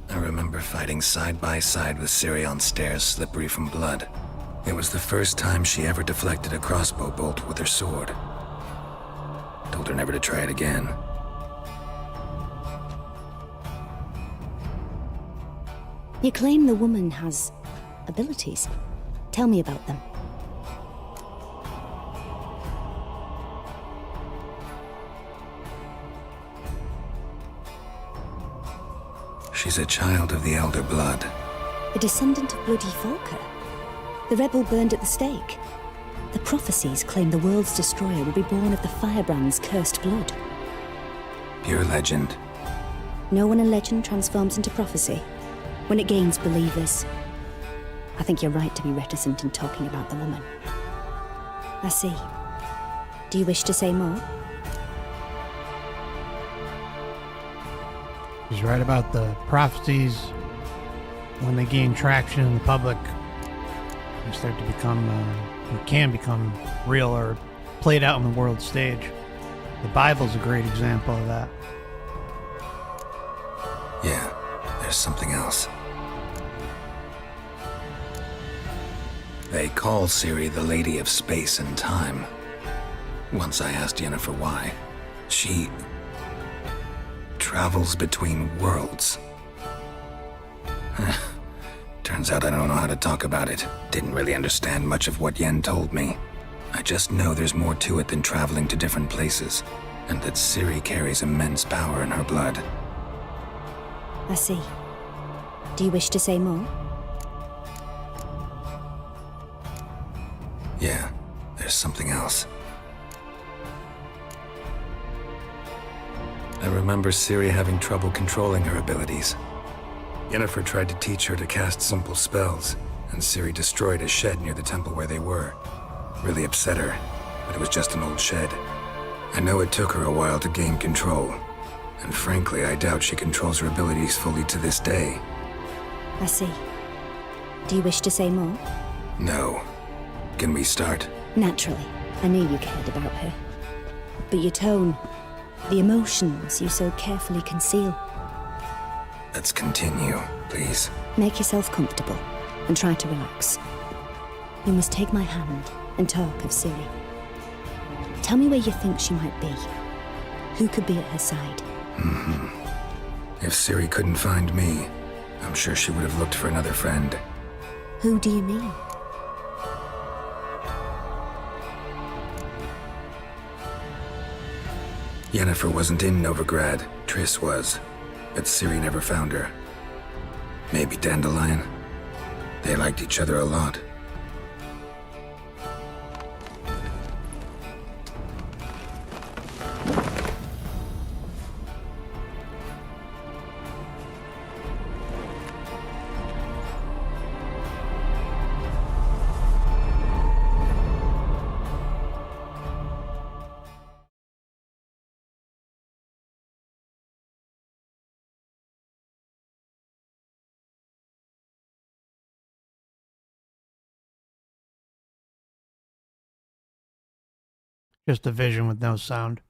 I remember fighting side by side with Ciri on stairs slippery from blood. It was the first time she ever deflected a crossbow bolt with her sword. Told her never to try it again. You claim the woman has abilities. Tell me about them. She's a child of the Elder Blood. A descendant of bloody Volker. The rebel burned at the stake. The prophecies claim the world's destroyer will be born of the firebrand's cursed blood. Pure legend. No one in legend transforms into prophecy. When it gains believers. I think you're right to be reticent in talking about the woman. I see. Do you wish to say more? He's right about the prophecies. When they gain traction in the public, they start to become, can become real or played out on the world stage. The Bible's a great example of that. Yeah, there's something else. They call Ciri the Lady of Space and Time. Once I asked Yennefer why. She travels between worlds. Turns out I don't know how to talk about it. Didn't really understand much of what Yen told me. I just know there's more to it than traveling to different places, and that Ciri carries immense power in her blood. I see. Do you wish to say more? Yeah, there's something else. I remember Ciri having trouble controlling her abilities. Yennefer tried to teach her to cast simple spells, and Ciri destroyed a shed near the temple where they were. Really upset her, but it was just an old shed. I know it took her a while to gain control, and frankly, I doubt she controls her abilities fully to this day. I see. Do you wish to say more? No. Can we start? Naturally. I knew you cared about her. But your tone, the emotions you so carefully conceal. Let's continue, please. Make yourself comfortable and try to relax. You must take my hand and talk of Ciri. Tell me where you think she might be. Who could be at her side? If Ciri couldn't find me, I'm sure she would have looked for another friend. Who do you mean? Yennefer wasn't in Novigrad, Triss was, but Ciri never found her. Maybe Dandelion. They liked each other a lot. Just a vision with no sound.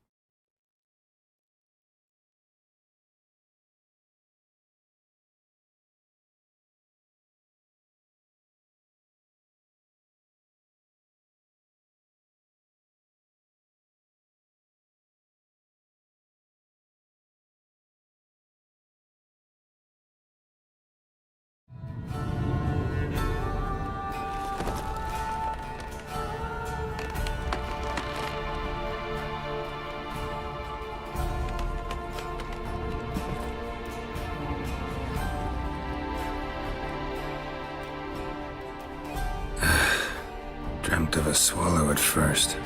Dreamt of a swallow at first.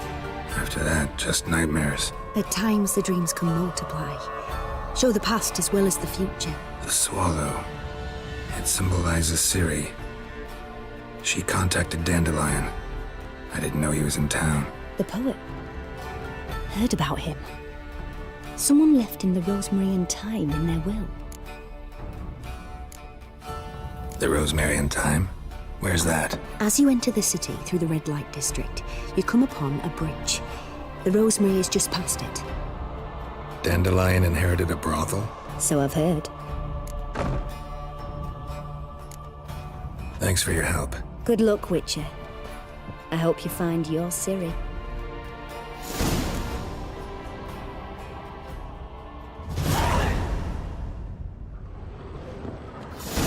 After that, just nightmares. At times, the dreams can multiply. Show the past as well as the future. The swallow. It symbolizes Ciri. She contacted Dandelion. I didn't know he was in town. The poet. Heard about him. Someone left him the rosemary and thyme in their will. The rosemary and thyme? Where's that? As you enter the city through the red light district, you come upon a bridge. The rosemary is just past it. Dandelion inherited a brothel? So I've heard. Thanks for your help. Good luck, Witcher. I hope you find your Ciri.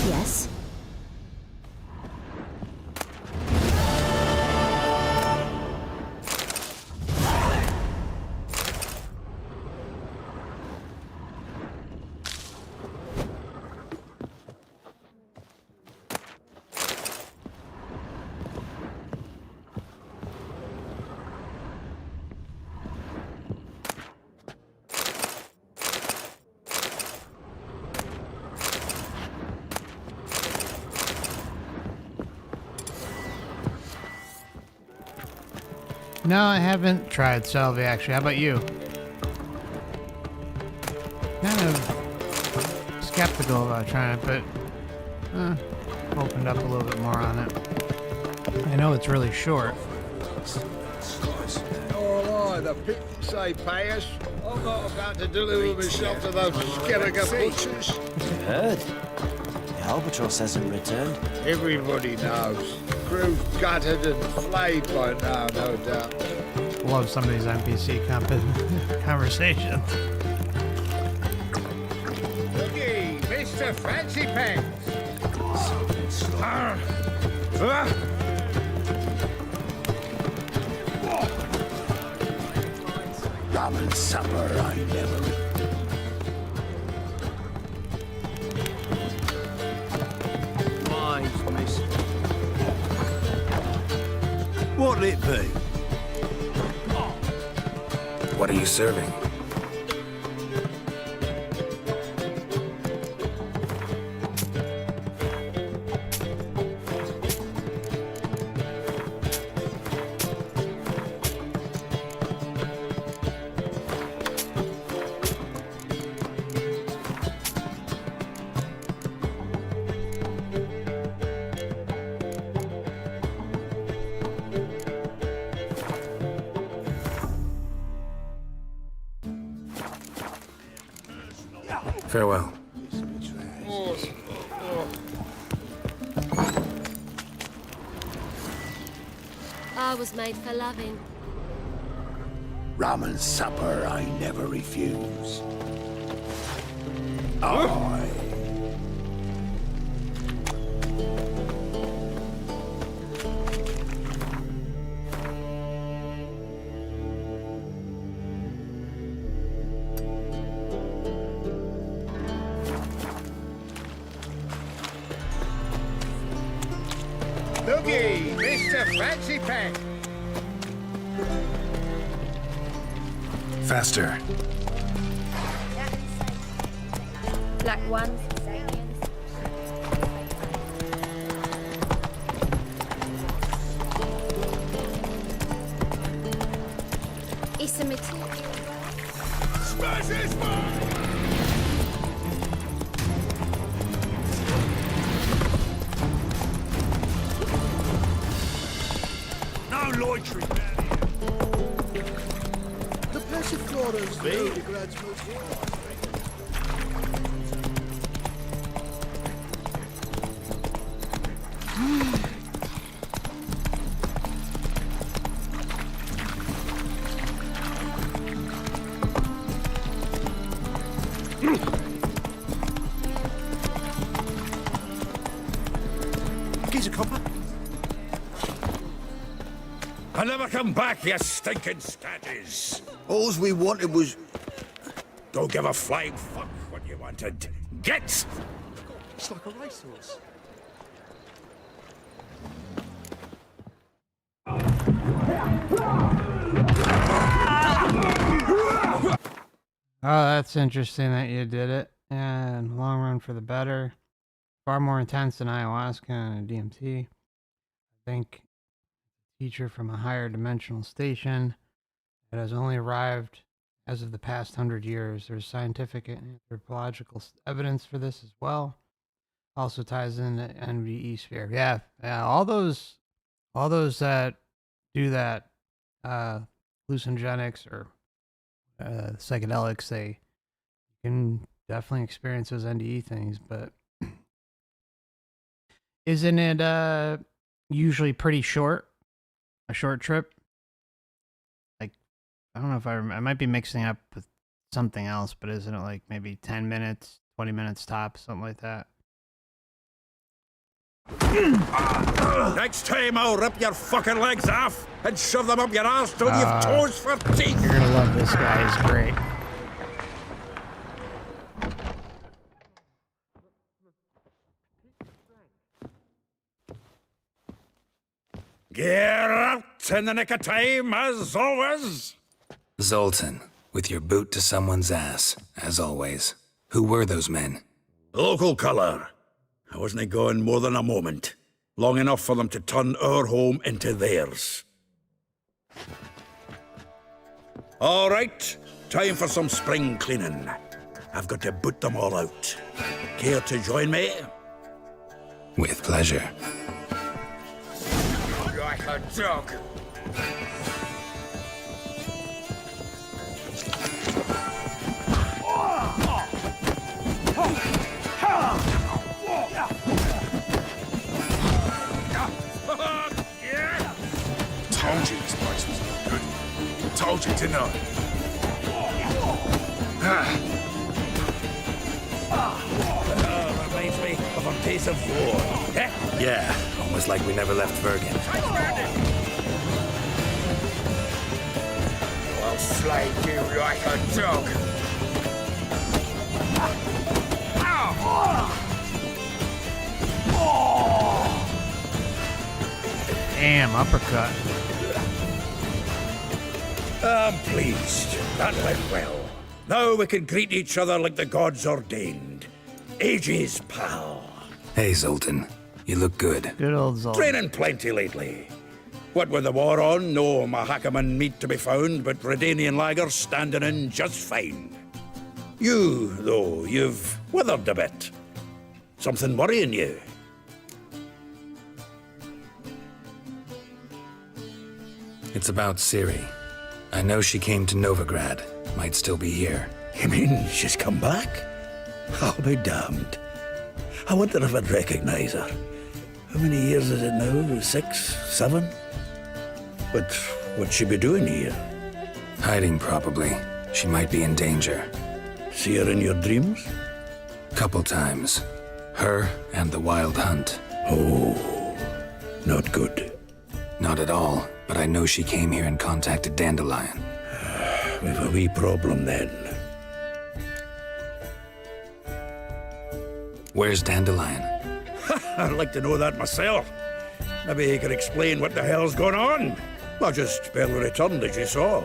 Yes? No, I haven't tried Salvi, actually. How about you? Kind of skeptical about trying it, but opened up a little bit more on it. I know it's really short. Oh, the people say pay us. I'm not about to deliver myself to those skelliger butchers. Heard. The Albatross hasn't returned. Everybody knows. Crew gutted and flayed by now, no doubt. Love some of these NPC conversations. Looky, Mr. Fancy Pants. Ramen supper I never... Mine's missing. What'll it be? What are you serving? Farewell. I was made for loving. Ramen supper I never refuse. Looky, Mr. Fancy Pants. Faster. Black ones. It's a material. Smash his mind! No loitering down here. Lots of Florida's Novigrad's most Here's a copper. I'll never come back, you stinking statues. All we wanted was... Don't give a flying fuck what you wanted. Get! It's like a racehorse. Oh, that's interesting that you did it. And long run for the better. Far more intense than ayahuasca and a DMT. I think teacher from a higher dimensional station that has only arrived as of the past 100 years. There's scientific and anthropological evidence for this as well. Also ties in the NVE sphere. Yeah, all those that do that hallucinogenics or psychedelics, they can definitely experience those NDE things, but isn't it usually pretty short? A short trip? Like, I don't know if I might be mixing up with something else, but isn't it like maybe 10 minutes, 20 minutes tops, something like that? Next time I'll rip your fucking legs off and shove them up your ass till you've toes for teeth. You're gonna love this guy, he's great. Geralt in the nick of time, as always. Zoltan, with your boot to someone's ass, as always. Who were those men? Local colour. I wasn't gone more than a moment. Long enough for them to turn our home into theirs. All right, time for some spring cleaning. I've got to boot them all out. Care to join me? With pleasure. Like a dog. Told you this place was no good. Told you, didn't I? Reminds me of a piece of war. Yeah, almost like we never left Bergen. I'll slay you like a dog. Damn, uppercut. I'm pleased. That went well. Now we can greet each other like the gods ordained. Ages, pal. Hey, Zoltan. You look good. Good old Zoltan. Training plenty lately. What with the war on, no Mahakaman meat to be found, but Redanian lagers standing in just fine. You, though, you've withered a bit. Something worrying you? It's about Ciri. I know she came to Novigrad. Might still be here. You mean she's come back? I'll be damned. I wonder if I'd recognize her. How many years is it now? 6, 7? But what'd she be doing here? Hiding, probably. She might be in danger. See her in your dreams? Couple times. Her and the Wild Hunt. Oh, not good. Not at all, but I know she came here and contacted Dandelion. We've a wee problem then. Where's Dandelion? I'd like to know that myself. Maybe he could explain what the hell's going on. I just barely returned, as you saw.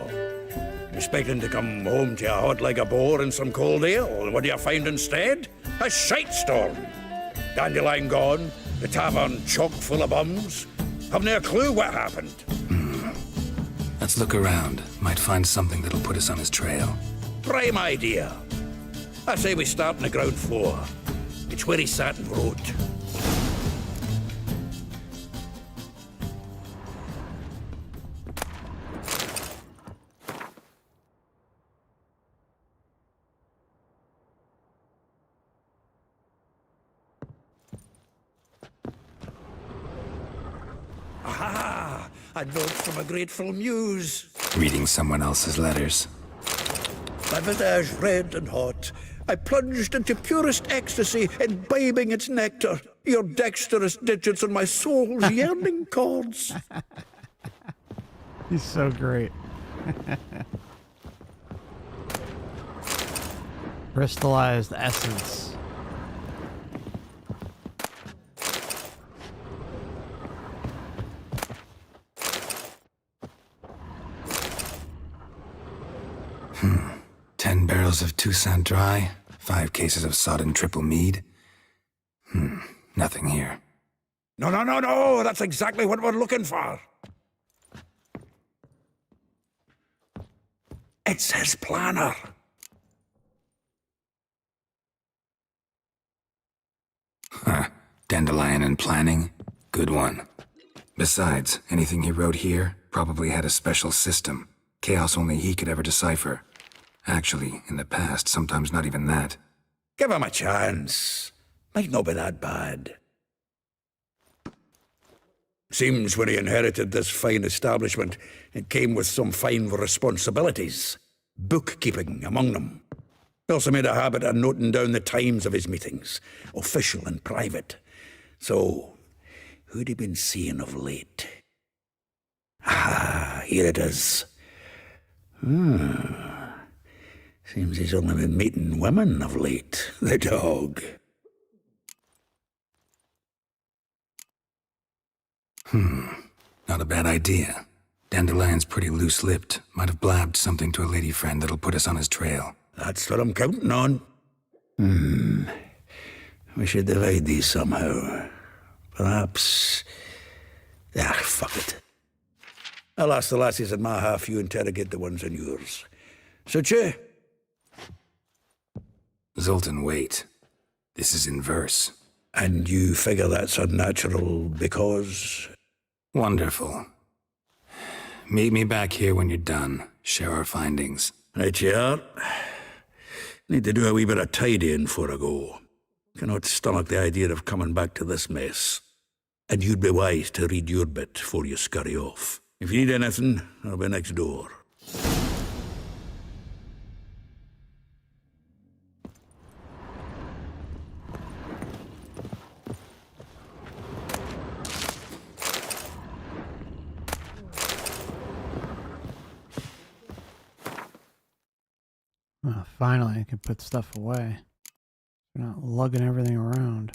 Expecting to come home to a hot like a boar and some cold ale, and what do you find instead? A shite storm. Dandelion gone, the tavern chock full of bums. Haven't a clue what happened. Let's look around. Might find something that'll put us on his trail. Prime idea. I say we start on the ground floor. It's where he sat and wrote. Aha! A note from a grateful muse. Reading someone else's letters. My visage red and hot, I plunged into purest ecstasy, imbibing its nectar. Your dexterous digits on my soul's yearning chords. He's so great. Crystallized essence. Hmm. 10 barrels of Toussaint Dry, 5 cases of sodden triple mead. Nothing here. No, no, no, no! That's exactly what we're looking for. It's his planner. Huh. Dandelion and planning? Good one. Besides, anything he wrote here probably had a special system. Chaos only he could ever decipher. Actually, in the past, sometimes not even that. Give him a chance. Might not be that bad. Seems when he inherited this fine establishment, it came with some fine responsibilities. Bookkeeping among them. He also made a habit of noting down the times of his meetings, official and private. So, who'd he been seeing of late? Ah, here it is. Seems he's only been meeting women of late, the dog. Not a bad idea. Dandelion's pretty loose-lipped. Might have blabbed something to a lady friend that'll put us on his trail. That's what I'm counting on. We should divide these somehow. Perhaps... fuck it. I'll ask the lassies in my half, you interrogate the ones in yours. Suit you? Zoltan, wait. This is in verse. And you figure that's unnatural because... Wonderful. Meet me back here when you're done. Share our findings. Right you are. Need to do a wee bit of tidying before I go. Cannot stomach the idea of coming back to this mess. And you'd be wise to read your bit before you scurry off. If you need anything, I'll be next door. Oh, finally, I can put stuff away. We're not lugging everything around.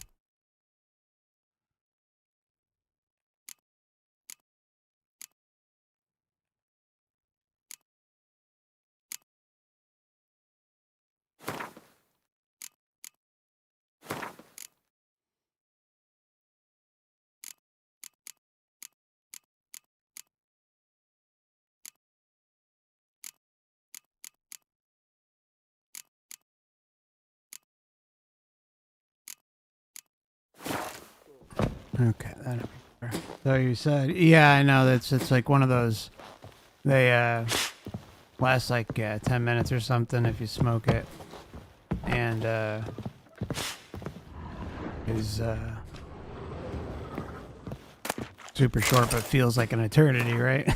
Okay, that'll be better. So you said, yeah, I know it's like one of those. They last like 10 minutes or something if you smoke it, and is super short but feels like an eternity, right?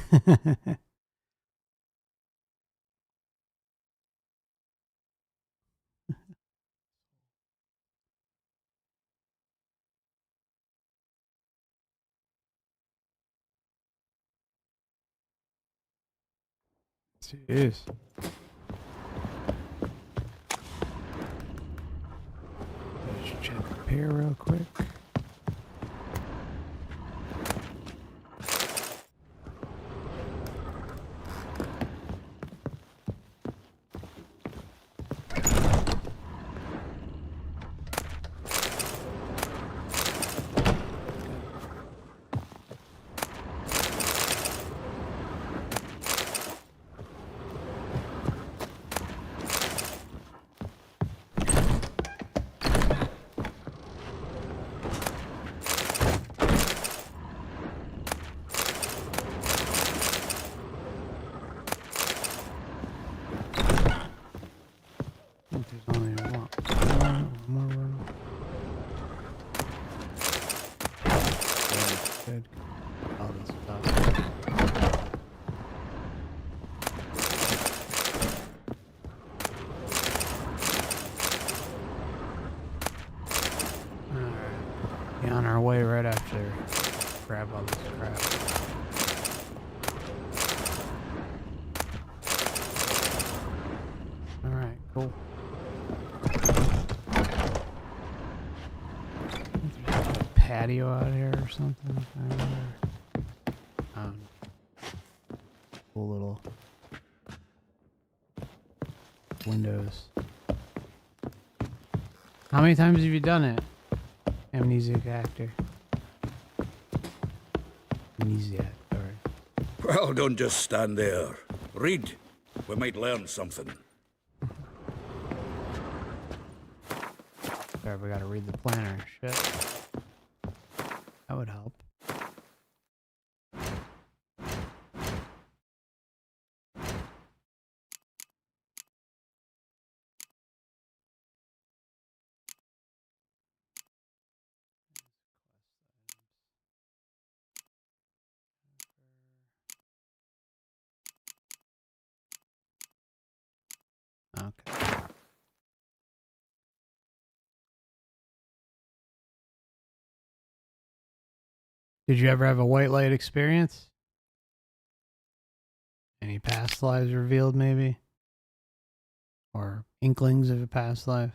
Jeez. Let's check up here real quick. Good. Oh, this grab all this crap. Alright, cool. Patio out here or something. Cool little windows. How many times have you done it? Amnesiac actor. Amnesiac, sorry. Well, don't just stand there. Read. We might learn something. Sorry, we gotta read the planner. Shit. That would help. Okay. Did you ever have a white light experience? Any past lives revealed, maybe? Or inklings of a past life?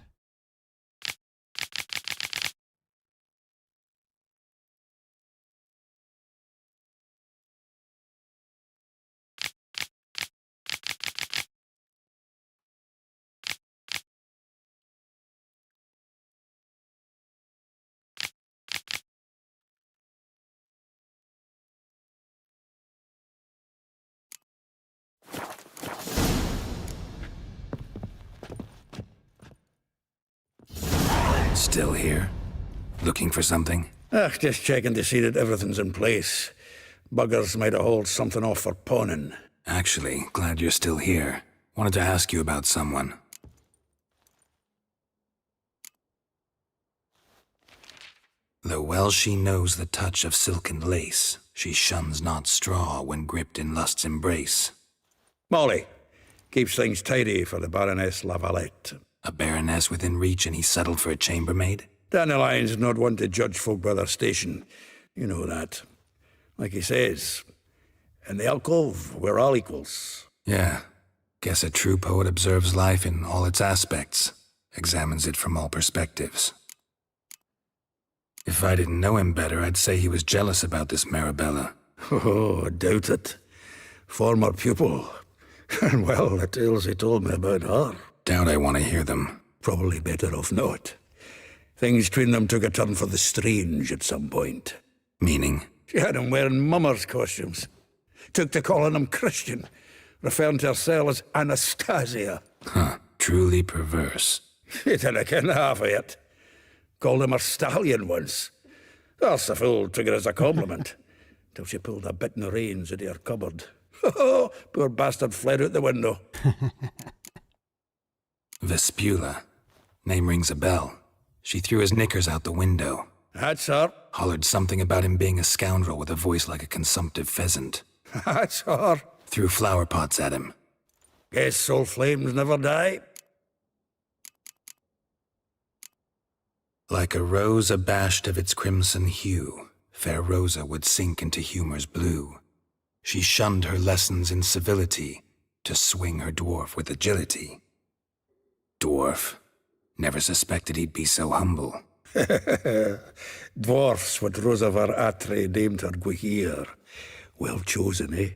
Still here? Looking for something? Just checking to see that everything's in place. Buggers might have hauled something off for pawning. Actually, glad you're still here. Wanted to ask you about someone. Though well she knows the touch of silken lace, she shuns not straw when gripped in lust's embrace. Molly. Keeps things tidy for the Baroness Lavalette. A baroness within reach and he settled for a chambermaid? Dandelion's not one to judge folk by their station. You know that. Like he says, in the alcove, we're all equals. Yeah. Guess a true poet observes life in all its aspects, examines it from all perspectives. If I didn't know him better, I'd say he was jealous about this Marabella. Oh, I doubt it. Former pupil. And well, the tales he told me about her. Doubt I want to hear them. Probably better off not. Things between them took a turn for the strange at some point. Meaning? She had him wearing mummers' costumes. Took to calling him Christian, referring to herself as Anastasia. Huh, truly perverse. He didn't ken half of it. Called him her stallion once. That's a fool took it as a compliment. Till she pulled a bit in the reins into her cupboard. Oh, poor bastard fled out the window. Vespula. Name rings a bell. She threw his knickers out the window. That's her. Hollered something about him being a scoundrel with a voice like a consumptive pheasant. That's her. Threw flower pots at him. Guess soul flames never die. Like a rose abashed of its crimson hue, fair Rosa would sink into humor's blue. She shunned her lessons in civility to swing her dwarf with agility. Dwarf. Never suspected he'd be so humble. Dwarfs what Rosa var Atre named her Guihir. Well chosen, eh?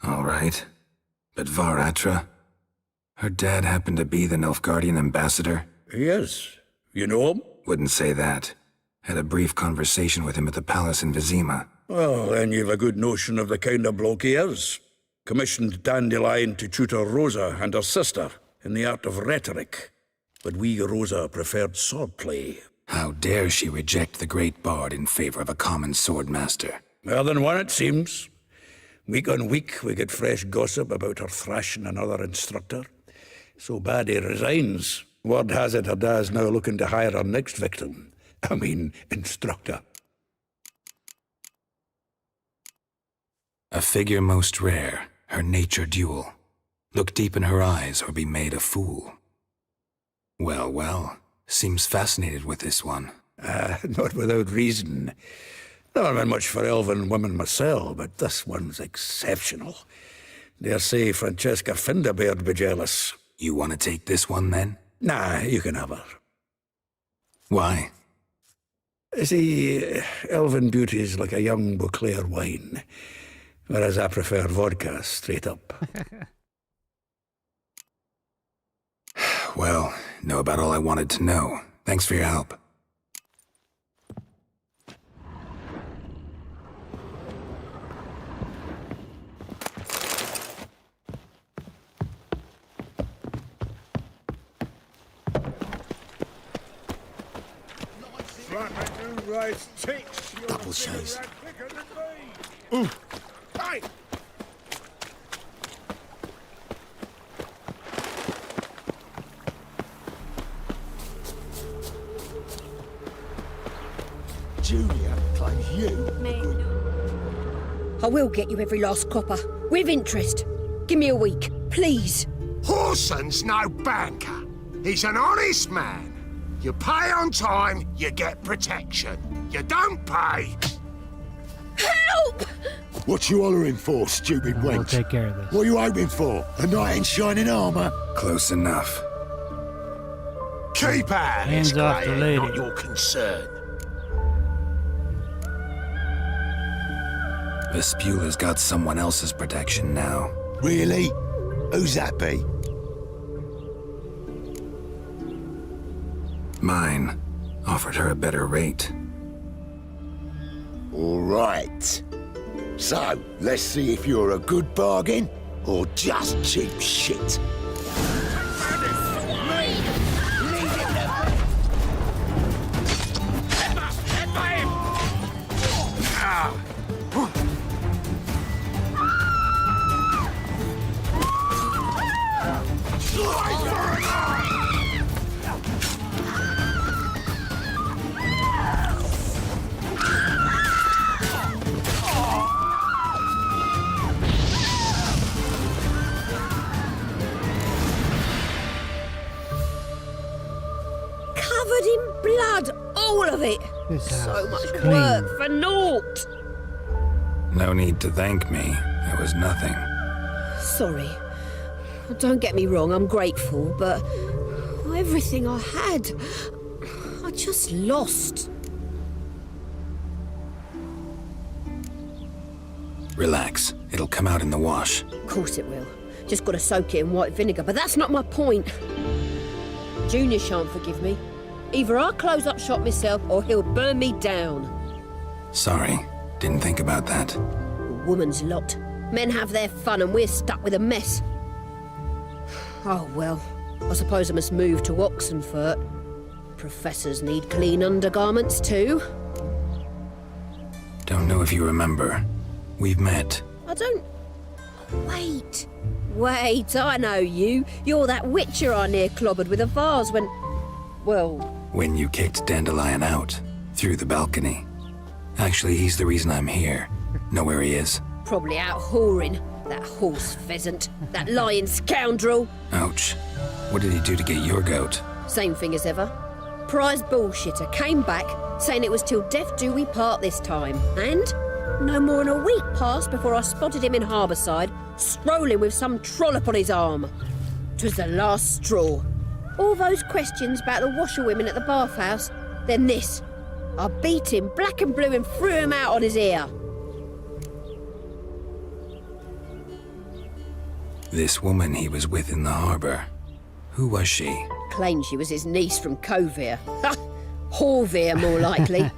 All right. But Var Atra? Her dad happened to be the Nilfgaardian ambassador? He is. You know him? Wouldn't say that. Had a brief conversation with him at the palace in Vizima. Well, then you've a good notion of the kind of bloke he is. Commissioned Dandelion to tutor Rosa and her sister in the art of rhetoric. But we Rosa preferred swordplay. How dare she reject the great bard in favor of a common swordmaster? More than one, it seems. Week on week, we get fresh gossip about her thrashing another instructor. So bad he resigns. Word has it her dad's now looking to hire her next victim. I mean, instructor. A figure most rare, her nature dual. Look deep in her eyes or be made a fool. Well, well, seems fascinated with this one. Not without reason. Never been much for elven women myself, but this one's exceptional. Dare say Francesca Finderbeard be jealous. You want to take this one, then? Nah, you can have her. Why? See, elven beauty's like a young Beauclair wine, whereas I prefer vodka straight up. Well, know about all I wanted to know. Thanks for your help. Double shows. Hey! Julia claims you. I will get you every last copper, with interest. Give me a week, please. Horson's no banker. He's an honest man. You pay on time, you get protection. You don't pay. Help! What you hollering for, stupid wench? We'll take care of this. What are you hoping for? A knight in shining armour? Close enough. Keep out of this, Hands off the Graham, lady. not your concern. Vespula's got someone else's protection now. Really? Who's that be? Mine. Offered her a better rate. All right. So, let's see if you're a good bargain or just cheap shit. Covered in blood, all of it. This So house much is clean. work for naught. No need to thank me. It was nothing. Sorry. Don't get me wrong, I'm grateful, but everything I had, I just lost. Relax. It'll come out in the wash. Of course it will. Just gotta soak it in white vinegar, but that's not my point. Junior shan't forgive me. Either I'll close up shop myself or he'll burn me down. Sorry. Didn't think about that. Woman's lot. Men have their fun and we're stuck with a mess. Oh well, I suppose I must move to Oxenfurt. Professors need clean undergarments too. Don't know if you remember. We've met. I don't... Wait. Wait, I know you. You're that Witcher I near clobbered with a vase when... Well... When you kicked Dandelion out. Through the balcony. Actually, he's the reason I'm here. Know where he is? Probably out whoring. That horse pheasant. That lying scoundrel. Ouch. What did he do to get your goat? Same thing as ever. Prize bullshitter came back, saying it was till death do we part this time. And no more than a week passed before I spotted him in Harbourside, strolling with some trollop on his arm. 'Twas the last straw. All those questions about the washerwomen at the bathhouse, then this. I beat him black and blue and threw him out on his ear. This woman he was with in the harbor. Who was she? Claimed she was his niece from Kovir. Ha! Horvir, more likely.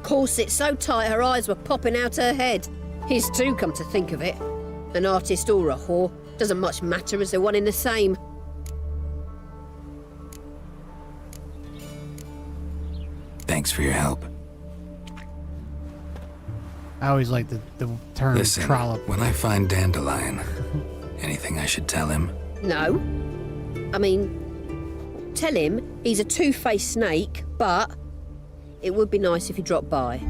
Corset so tight her eyes were popping out her head. His too, come to think of it. An artist or a whore. Doesn't much matter as they're one in the same. Thanks for your help. I always like the term Listen, trollop. when I find Dandelion, anything I should tell him? No. I mean, tell him he's a two-faced snake, but it would be nice if he dropped by.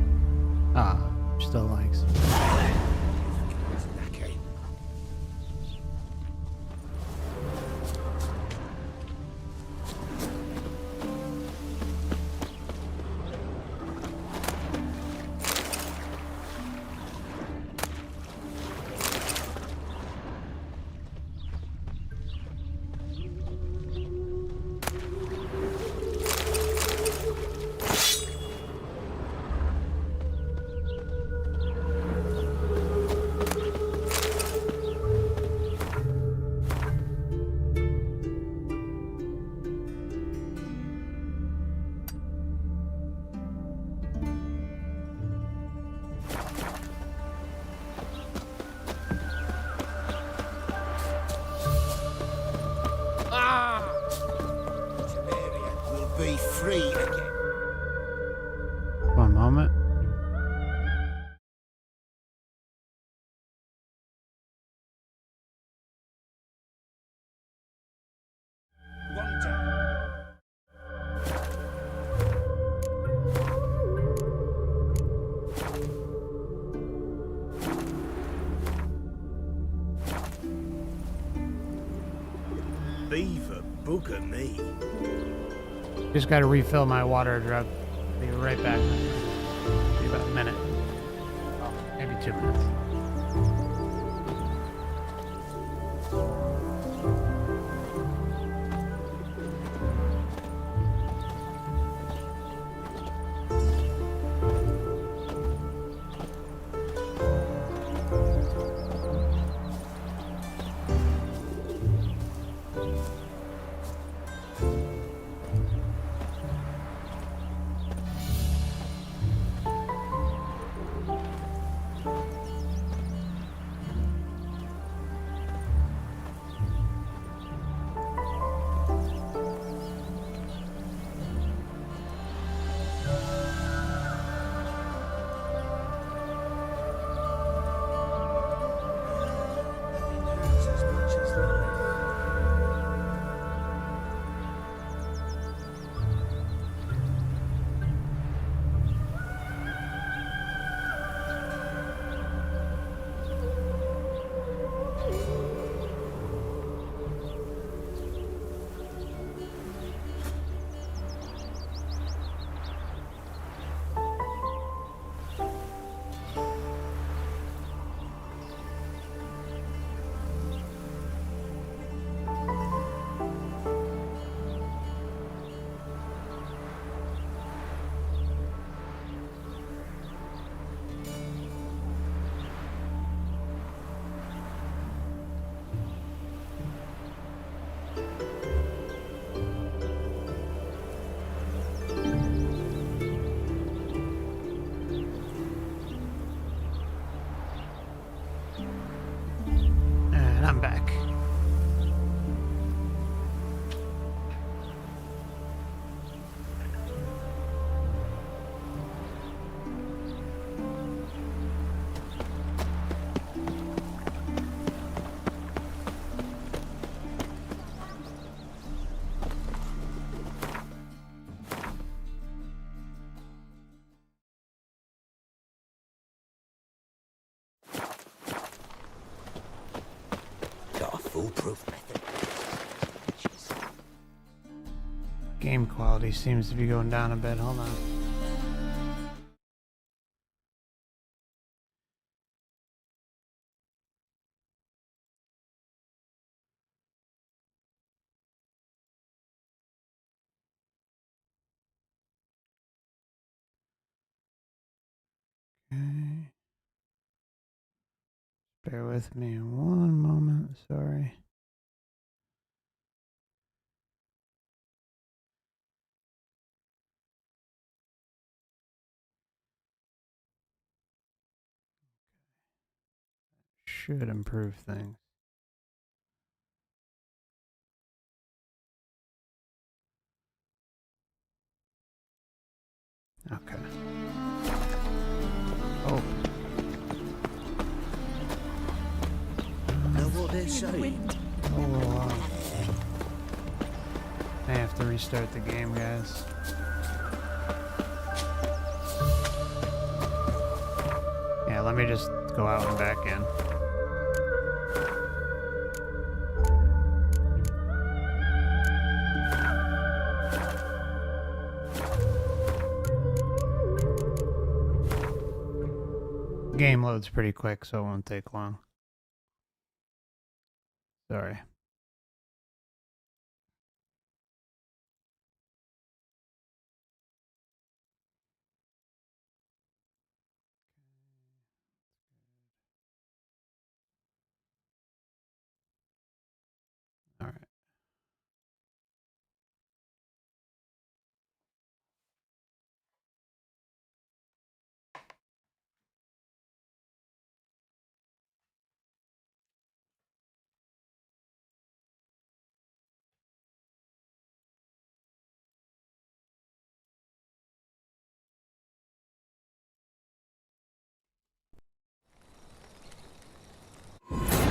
Ah, still likes. beaver bugger me. Just gotta refill my water drug. Be right back. Be about a minute. Oh, maybe 2 minutes. I'm back. Foolproof method. Game quality seems to be going down a bit. Hold on. Okay. Bear with me one moment. Sorry. Should improve things. Okay. Oh. Know what they're saying? Oh, I have to restart the game, guys. Yeah, let me just go out and back in. Game loads pretty quick, so it won't take long. Sorry. All right.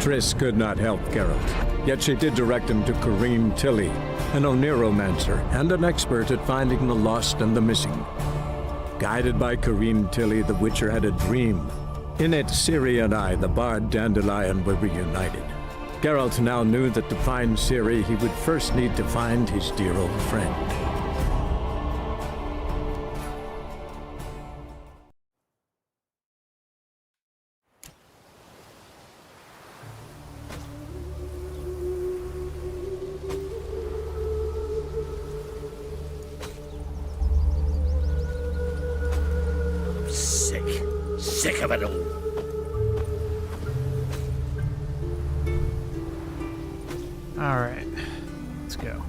Triss could not help Geralt, yet she did direct him to Corrine Tilly, an Oniromancer and an expert at finding the lost and the missing. Guided by Corrine Tilly, the Witcher had a dream. In it, Ciri and I, the bard Dandelion, were reunited. Geralt now knew that to find Ciri, he would first need to find his dear old friend. Sick of it all. Alright. Let's go.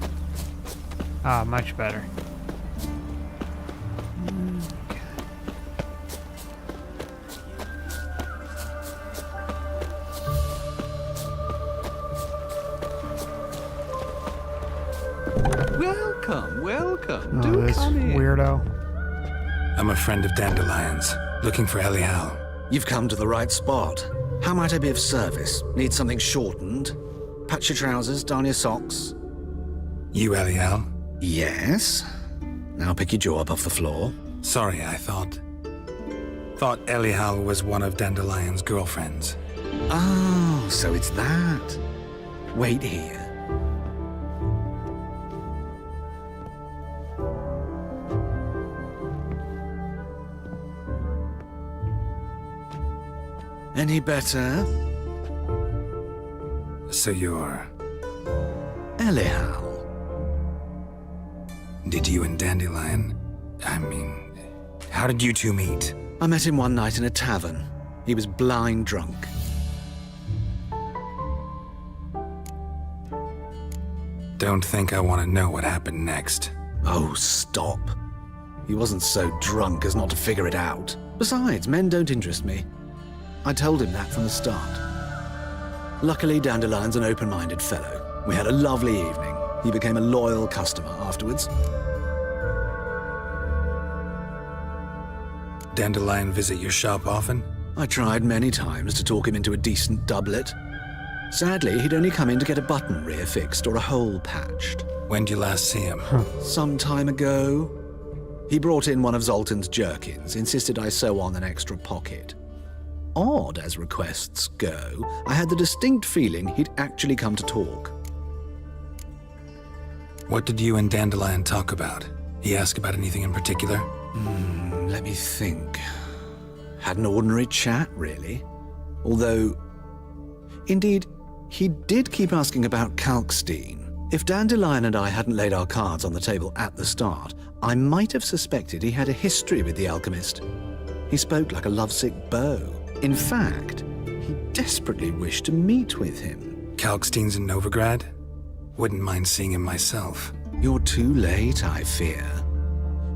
Ah, much better. Welcome, welcome. Oh, Do this come in. weirdo. I'm a friend of Dandelion's, looking for Elial. You've come to the right spot. How might I be of service? Need something shortened? Patch your trousers, darn your socks. You Elial? Yes. Now pick your jaw up off the floor. Sorry, I thought Elial was one of Dandelion's girlfriends. Oh, so it's that. Wait here. Any better? So you're... Elial. Did you and Dandelion... how did you two meet? I met him one night in a tavern. He was blind drunk. Don't think I want to know what happened next. Oh, stop. He wasn't so drunk as not to figure it out. Besides, men don't interest me. I told him that from the start. Luckily, Dandelion's an open-minded fellow. We had a lovely evening. He became a loyal customer afterwards. Dandelion visit your shop often? I tried many times to talk him into a decent doublet. Sadly, he'd only come in to get a button rear-fixed or a hole patched. When'd you last see him? Some time ago. He brought in one of Zoltan's jerkins, insisted I sew on an extra pocket. Odd as requests go, I had the distinct feeling he'd actually come to talk. What did you and Dandelion talk about? He asked about anything in particular? Let me think. Had an ordinary chat, really. Although, indeed, he did keep asking about Kalkstein. If Dandelion and I hadn't laid our cards on the table at the start, I might have suspected he had a history with the alchemist. He spoke like a lovesick beau. In fact, he desperately wished to meet with him. Kalkstein's in Novigrad? Wouldn't mind seeing him myself. You're too late, I fear.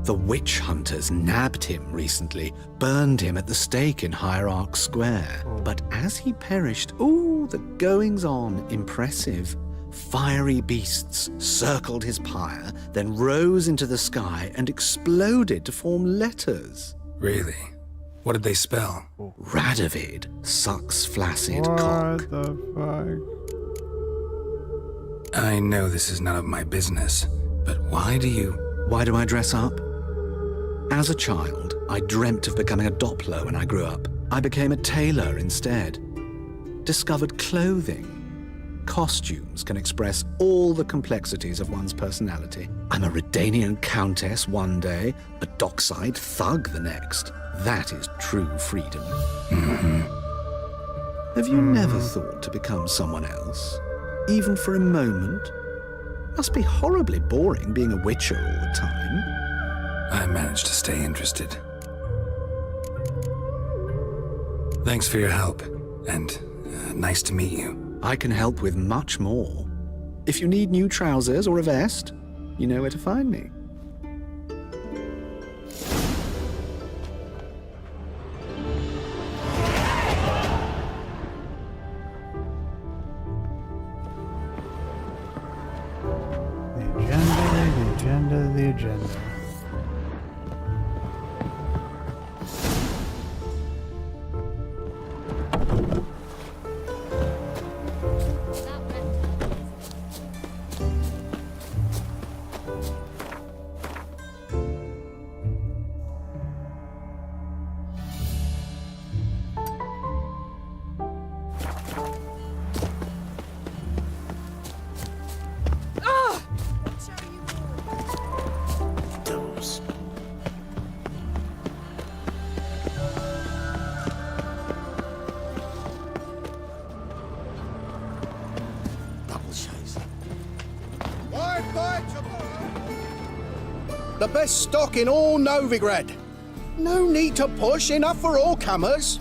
The witch hunters nabbed him recently, burned him at the stake in Hierarch Square. But as he perished, the goings-on impressive. Fiery beasts circled his pyre, then rose into the sky and exploded to form letters. Really? What did they spell? Radovid sucks flaccid cock. What the fuck? I know this is none of my business, but why do I dress up? As a child, I dreamt of becoming a Doppler when I grew up. I became a tailor instead. Discovered clothing. Costumes can express all the complexities of one's personality. I'm a Redanian countess one day, a dockside thug the next. That is true freedom. Have you never thought to become someone else? Even for a moment? Must be horribly boring being a Witcher all the time. I managed to stay interested. Thanks for your help, and nice to meet you. I can help with much more. If you need new trousers or a vest, you know where to find me. The agenda. The best stock in all Novigrad. No need to push, enough for all comers.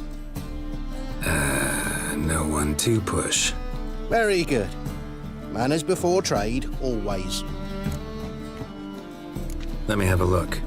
No one to push. Very good. Manners before trade, always. Let me have a look.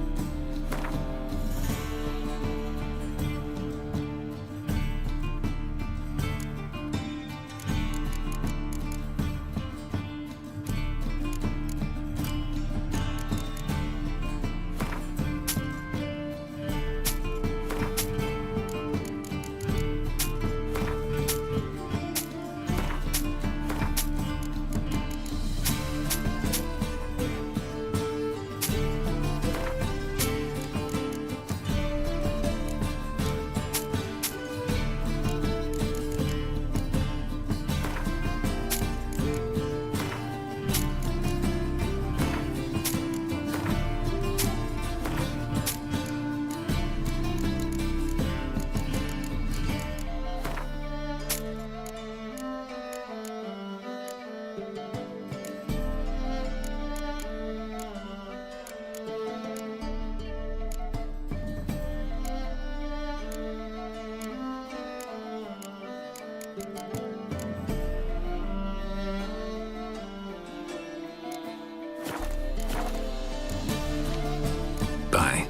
Bye.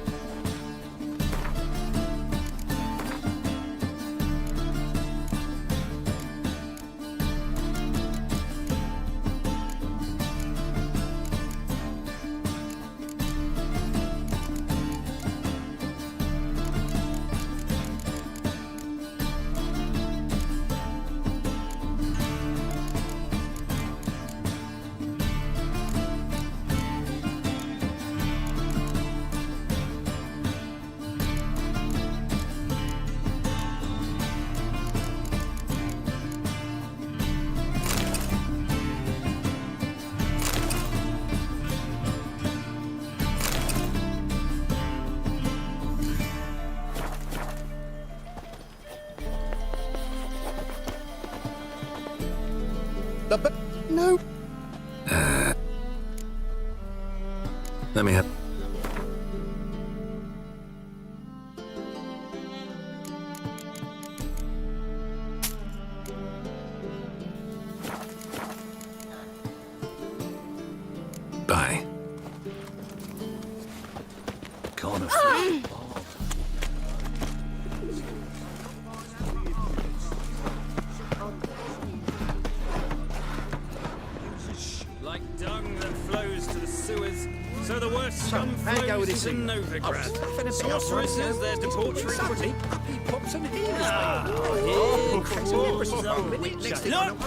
No. Let me have... Bye. Can't afford Like dung that flows to the sewers, so the worst scum flows in Novigrad. Sorceresses, their debauchery footy. Look!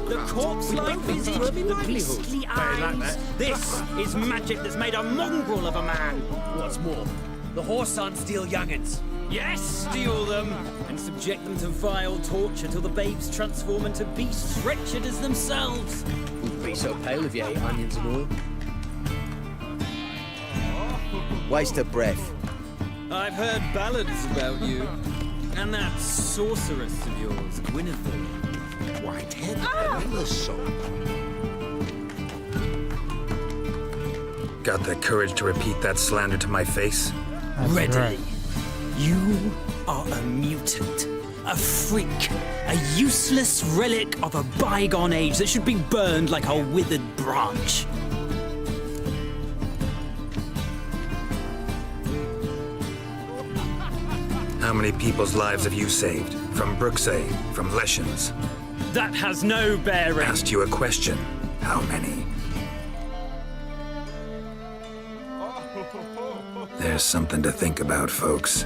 The corpse-like visage, the beastly eyes. This is magic that's made a mongrel of a man. What's more, the horse aren't steal young'uns. Yes, steal them and subject them to vile torture till the babes transform into beasts wretched as themselves. Wouldn't be so pale if you ate onions and oil. Waste of breath. I've heard ballads about you. And that sorceress of yours, Guinevere. Whitehead, another song. Got the courage to repeat that slander to my face? Readily. You are a mutant, a freak, a useless relic of a bygone age that should be burned like a withered branch. How many people's lives have you saved? From Bruxay, from Leshens? That has no bearing. Asked you a question. How many? There's something to think about, folks.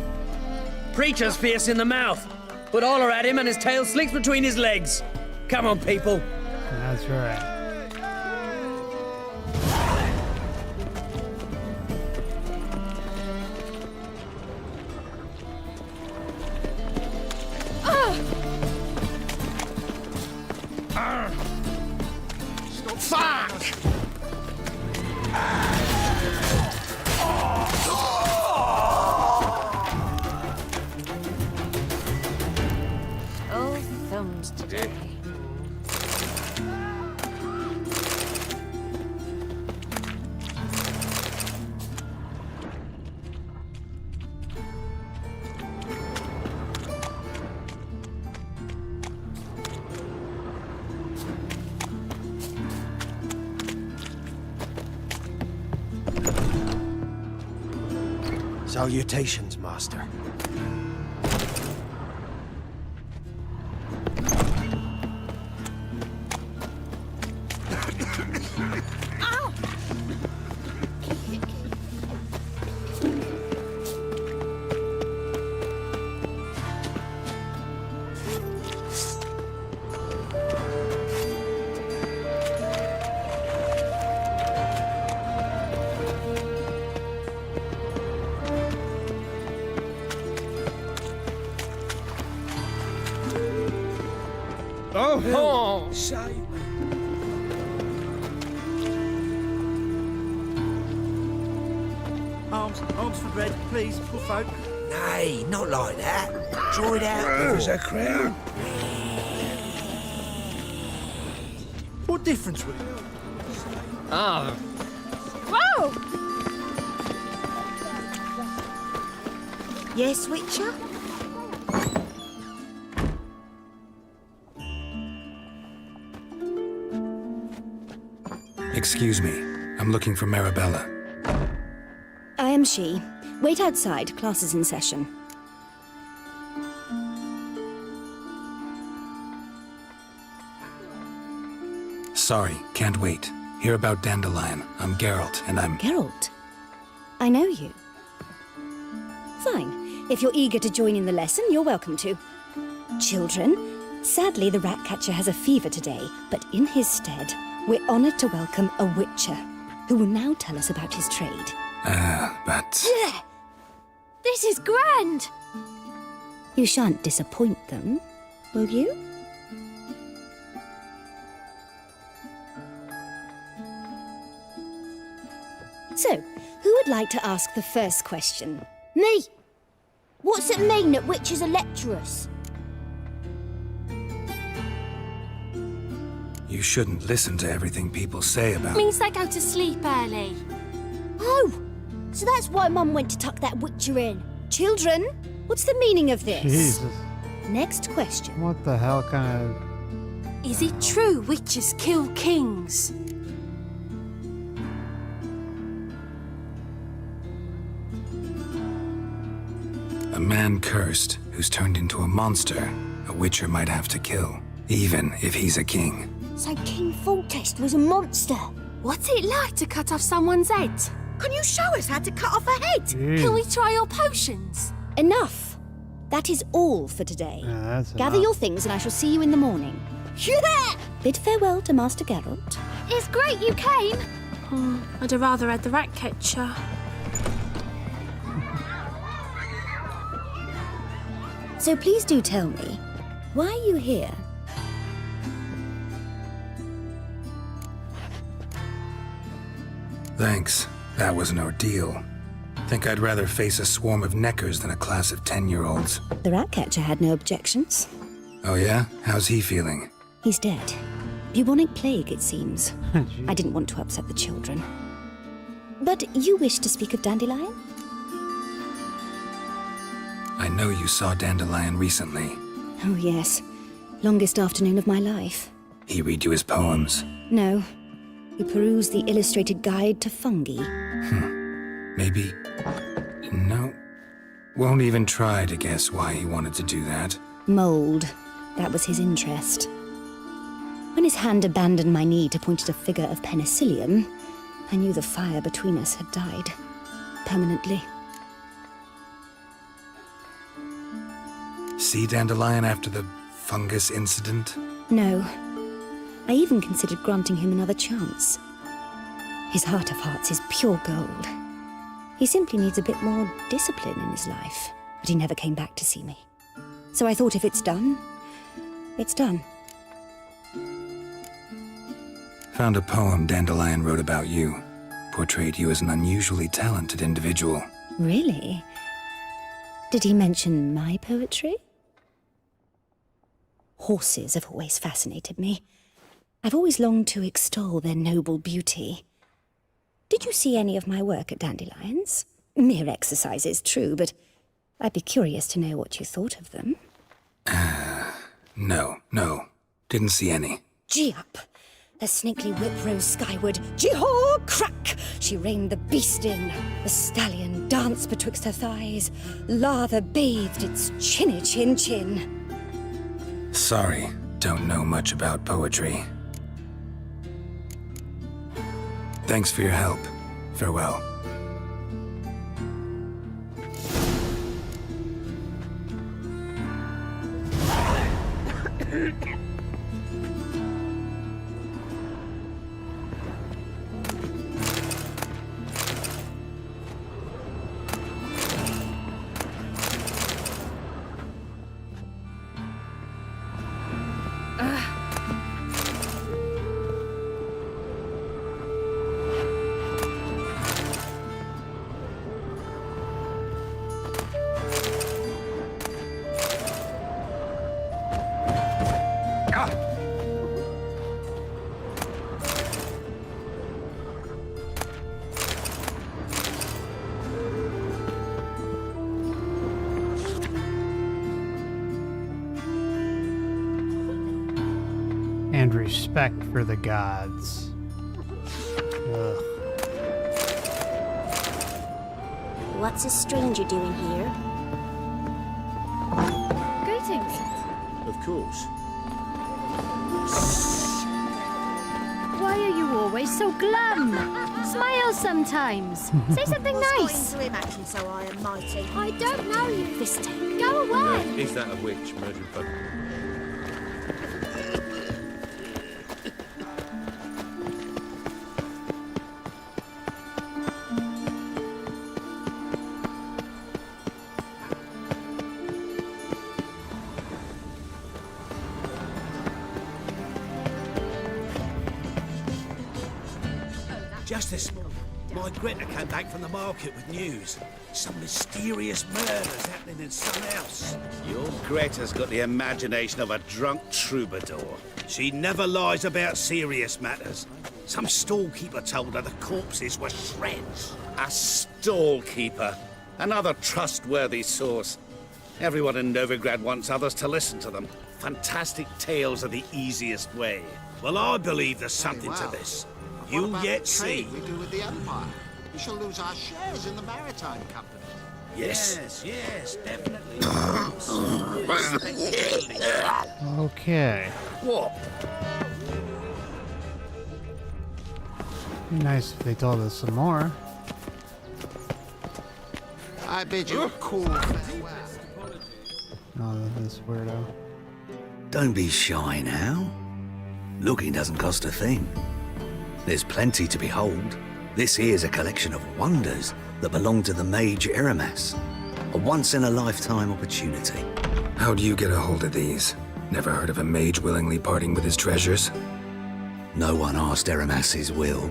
Preacher's fierce in the mouth, but holler at him and his tail slinks between his legs. Come on, people. That's right. Fuck! Oh, thumbs today. Salutations, Master. Oh! Arms for bread, please, poor folk. Nay, not like that. Draw it out. There's a crown. What difference would it make? Oh. Whoa! Yes, Witcher? Excuse me. I'm looking for Marabella. I am she. Wait outside. Class is in session. Sorry, can't wait. Hear about Dandelion. I'm Geralt, and I'm... Geralt? I know you. Fine. If you're eager to join in the lesson, you're welcome to. Children, sadly the Ratcatcher has a fever today, but in his stead, we're honoured to welcome a Witcher, who will now tell us about his trade. But... Yeah. This is grand! You shan't disappoint them, will you? So, who would like to ask the first question? Me! What's it mean that witches are lecturers? You shouldn't listen to everything people say about... Means they go to sleep early. Oh! So that's why Mum went to tuck that Witcher in. Children, what's the meaning of this? Jesus. Next question. What the hell kind of... Is it true witches kill kings? A man cursed who's turned into a monster, a Witcher might have to kill, even if he's a king. So King Foltest was a monster. What's it like to cut off someone's head? Can you show us how to cut off a head? Can we try your potions? Enough. That is all for today. that's Gather enough. your things and I shall see you in the morning. Yeah! Bid farewell to Master Geralt. It's great you came. Oh, I'd have rather had the Ratcatcher. So please do tell me, why are you here? Thanks. That was an ordeal. Think I'd rather face a swarm of neckers than a class of 10-year-olds. The Ratcatcher had no objections. Oh yeah? How's he feeling? He's dead. Bubonic plague, it seems. I didn't want to upset the children. But you wish to speak of Dandelion? I know you saw Dandelion recently. Oh, yes. Longest afternoon of my life. He read you his poems. No. He perused the illustrated guide to fungi. Maybe... No. Won't even try to guess why he wanted to do that. Mold. That was his interest. When his hand abandoned my knee to point at a figure of penicillium, I knew the fire between us had died. Permanently. See Dandelion after the fungus incident? No. I even considered granting him another chance. His heart of hearts is pure gold. He simply needs a bit more discipline in his life. But he never came back to see me. So I thought if it's done, it's done. Found a poem Dandelion wrote about you. Portrayed you as an unusually talented individual. Really? Did he mention my poetry? Horses have always fascinated me. I've always longed to extol their noble beauty. Did you see any of my work at Dandelion's? Mere exercises, true, but I'd be curious to know what you thought of them. No. Didn't see any. Gee up. The snaky whip rose skyward. Jee-haw! Crack! She reined the beast in. The stallion danced betwixt her thighs. Lather bathed its chinny chin. Sorry, don't know much about poetry. Thanks for your help. Farewell. And respect for the gods. Ugh. What's a stranger doing here? Greetings. Of course. Why are you always so glum? Smile sometimes. Say something nice. Going through action, so I am mighty. I don't know you this time. Go away. Is that a witch murdering folk? Just this morning, my Greta came back from the market with news. Some mysterious murders happening in some house. Your Greta's got the imagination of a drunk troubadour. She never lies about serious matters. Some storekeeper told her the corpses were shreds. A stallkeeper. Another trustworthy source. Everyone in Novigrad wants others to listen to them. Fantastic tales are the easiest way. Well, I believe there's something to this. You'll yet see. We do with the Empire. We shall lose our shares in the maritime company. Yes, definitely. Okay. What? Be nice if they told us some more. I bid you a cool farewell. Oh, this weirdo. Don't be shy now. Looking doesn't cost a thing. There's plenty to behold. This here's a collection of wonders that belong to the mage Eramas. A once-in-a-lifetime opportunity. How do you get a hold of these? Never heard of a mage willingly parting with his treasures? No one asked Eramas his will.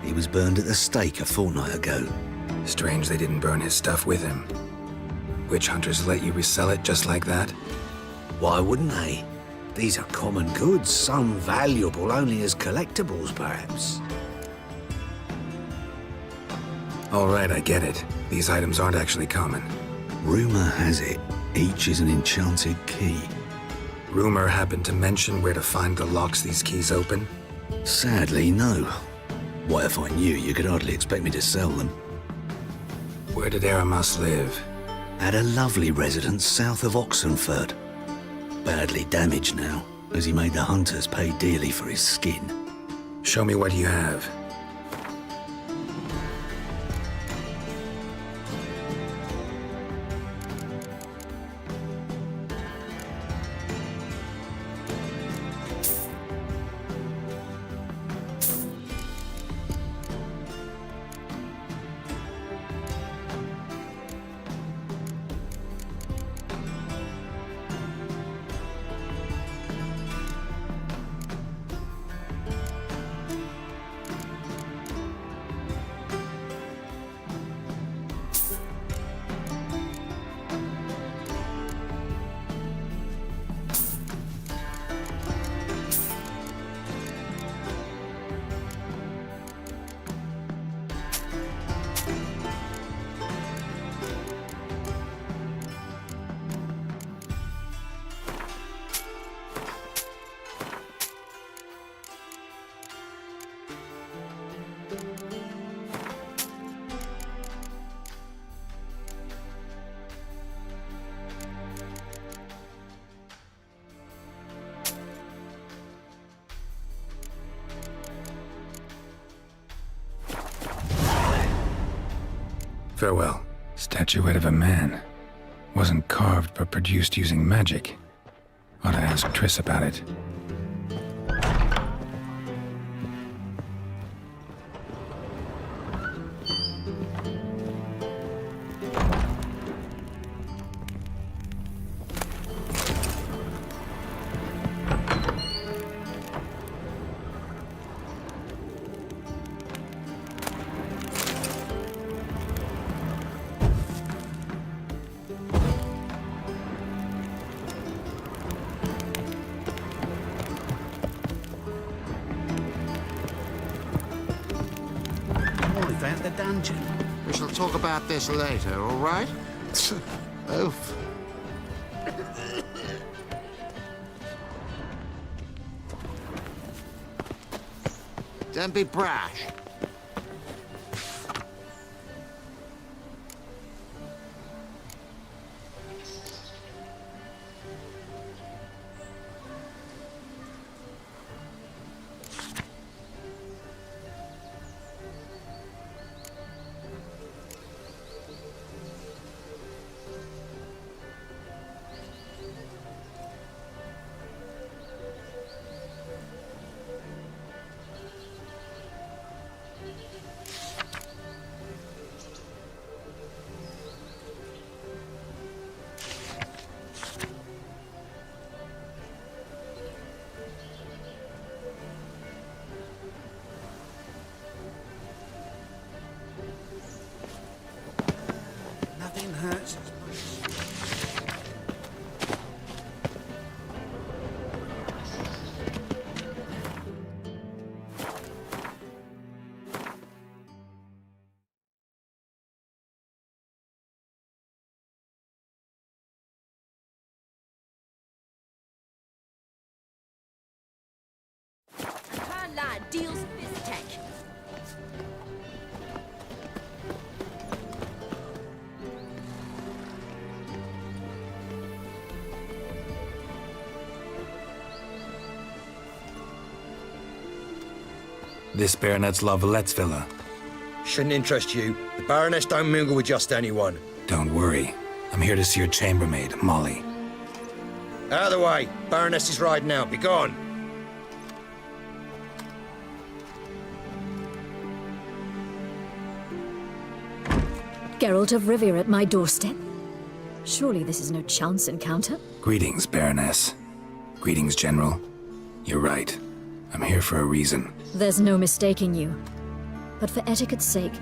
He was burned at the stake a fortnight ago. Strange they didn't burn his stuff with him. Witch hunters let you resell it just like that? Why wouldn't they? These are common goods, some valuable only as collectibles, perhaps. All right, I get it. These items aren't actually common. Rumor has it, each is an enchanted key. Rumor happened to mention where to find the locks these keys open? Sadly, no. What if I knew, you could hardly expect me to sell them. Where did Eramas live? At a lovely residence south of Oxenford. Badly damaged now, as he made the hunters pay dearly for his skin. Show me what you have. Farewell. Statuette of a man. Wasn't carved but produced using magic. Ought to ask Triss about it. The dungeon. We shall talk about this later, all right? Oof. Don't be brash. Nothing hurts as much. Her lad deals with tech. This Baronet's La Vallette's villa. Shouldn't interest you. The Baroness don't mingle with just anyone. Don't worry. I'm here to see your chambermaid, Molly. Out of the way. Baroness is riding out. Be gone. Geralt of Rivia at my doorstep? Surely this is no chance encounter? Greetings, Baroness. Greetings, General. You're right. I'm here for a reason. There's no mistaking you. But for etiquette's sake,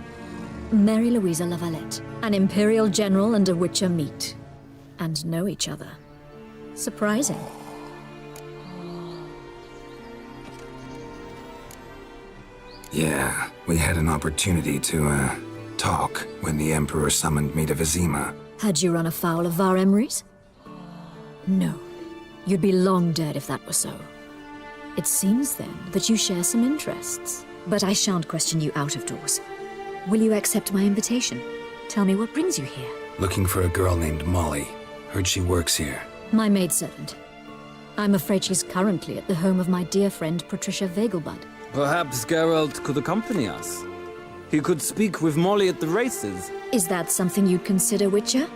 Mary Louisa La Valette, an Imperial General and a Witcher meet. And know each other. Surprising. Yeah, we had an opportunity to, talk when the Emperor summoned me to Vizima. Had you run afoul of Var Emrys? No. You'd be long dead if that were so. It seems, then, that you share some interests. But I shan't question you out of doors. Will you accept my invitation? Tell me what brings you here. Looking for a girl named Molly. Heard she works here. My maidservant. I'm afraid she's currently at the home of my dear friend Patricia Vegelbud. Perhaps Geralt could accompany us. He could speak with Molly at the races. Is that something you'd consider, Witcher?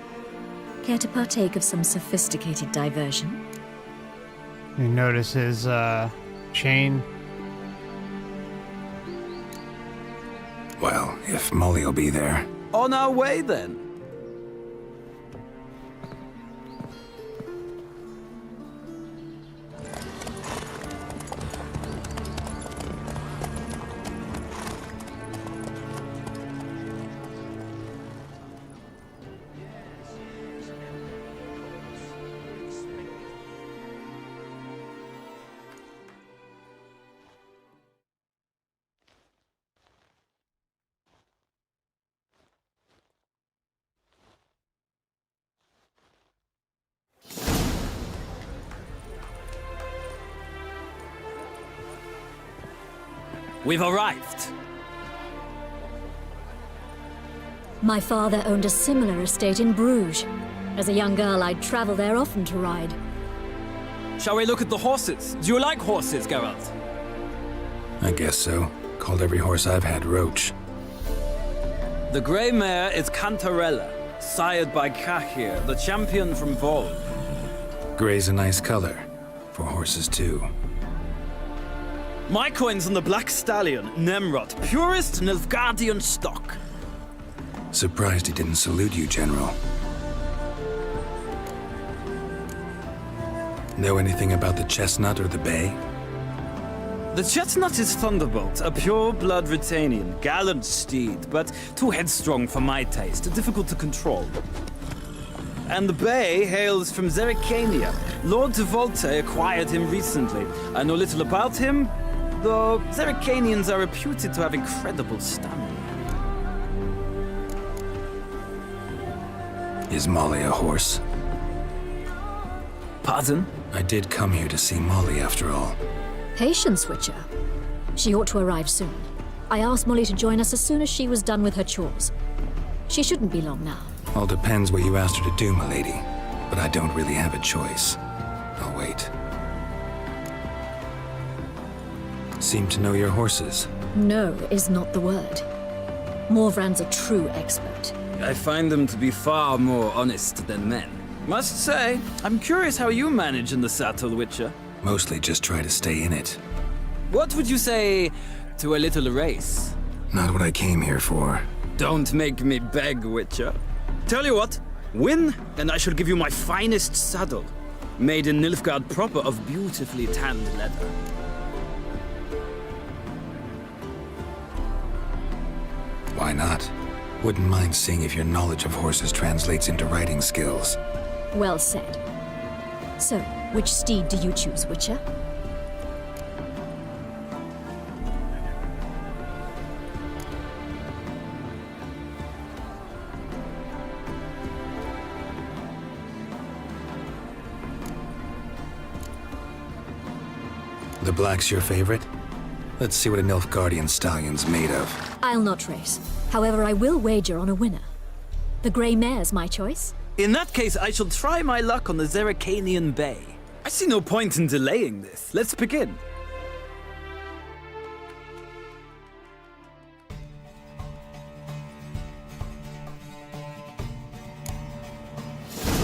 Care to partake of some sophisticated diversion? You notice his, chain. Well, if Molly'll be there. On our way, then. We've arrived. My father owned a similar estate in Bruges. As a young girl, I'd travel there often to ride. Shall we look at the horses? Do you like horses, Geralt? I guess so. Called every horse I've had Roach. The grey mare is Cantarella, sired by Kahir, the champion from Vol. Gray's a nice color. For horses, too. My coin's on the Black Stallion, Nemrod, purest Nilfgaardian stock. Surprised he didn't salute you, General. Know anything about the chestnut or the bay? The chestnut is Thunderbolt, a pure-blood Retanian, gallant steed, but too headstrong for my taste, difficult to control. And the bay hails from Zerrikania. Lord de Volte acquired him recently. I know little about him, though Zerrikanians are reputed to have incredible stamina. Is Molly a horse? Pardon? I did come here to see Molly, after all. Patience, Witcher. She ought to arrive soon. I asked Molly to join us as soon as she was done with her chores. She shouldn't be long now. All depends what you asked her to do, milady. But I don't really have a choice. I'll wait. Seem to know your horses. No is not the word. Morvran's a true expert. I find them to be far more honest than men. Must say, I'm curious how you manage in the saddle, Witcher. Mostly just try to stay in it. What would you say to a little race? Not what I came here for. Don't make me beg, Witcher. Tell you what, win, and I shall give you my finest saddle. Made in Nilfgaard proper of beautifully tanned leather. Why not? Wouldn't mind seeing if your knowledge of horses translates into riding skills. Well said. So, which steed do you choose, Witcher? The black's your favorite? Let's see what a Nilfgaardian stallion's made of. I'll not race. However, I will wager on a winner. The grey mare's my choice. In that case, I shall try my luck on the Zerrikanian Bay. I see no point in delaying this. Let's begin.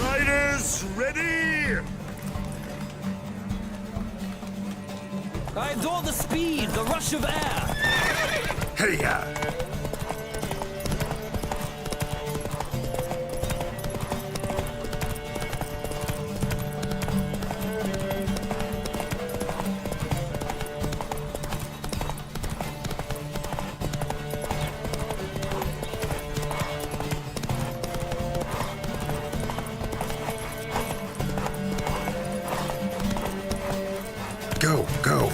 Riders, ready! I adore the speed, the rush of air. Hey-ya! Go, go.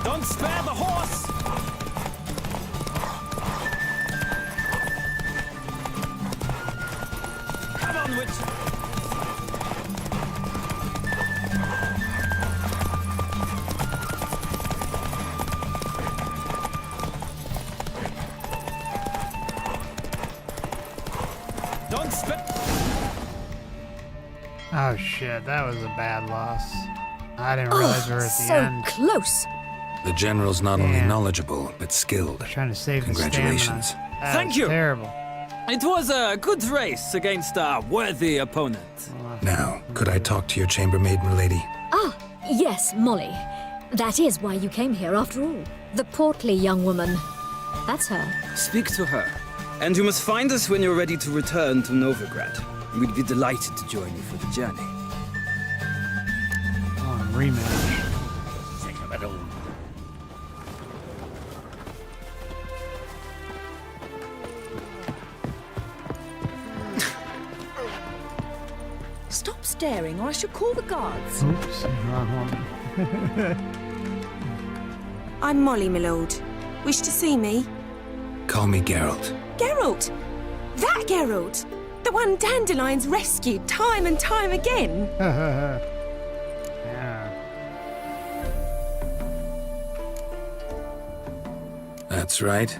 Don't spare the horse! Come on, Witcher! Don't spare... Oh shit, that was a bad loss. I didn't realize we were at the so end. close. The general's not only knowledgeable, but skilled. Trying to save Congratulations. the stamina. That Thank was you. Terrible. It was a good race against a worthy opponent. Now, could I talk to your chambermaid, milady? Ah, yes, Molly. That is why you came here after all. The portly young woman. That's her. Speak to her. And you must find us when you're ready to return to Novigrad. We'd be delighted to join you for the journey. Oh, a rematch. Stop staring or I shall call the guards. Oops, wrong one. I'm Molly, my lord. Wish to see me? Call me Geralt. Geralt! That Geralt! The one Dandelion's rescued time and time again! Yeah. That's right.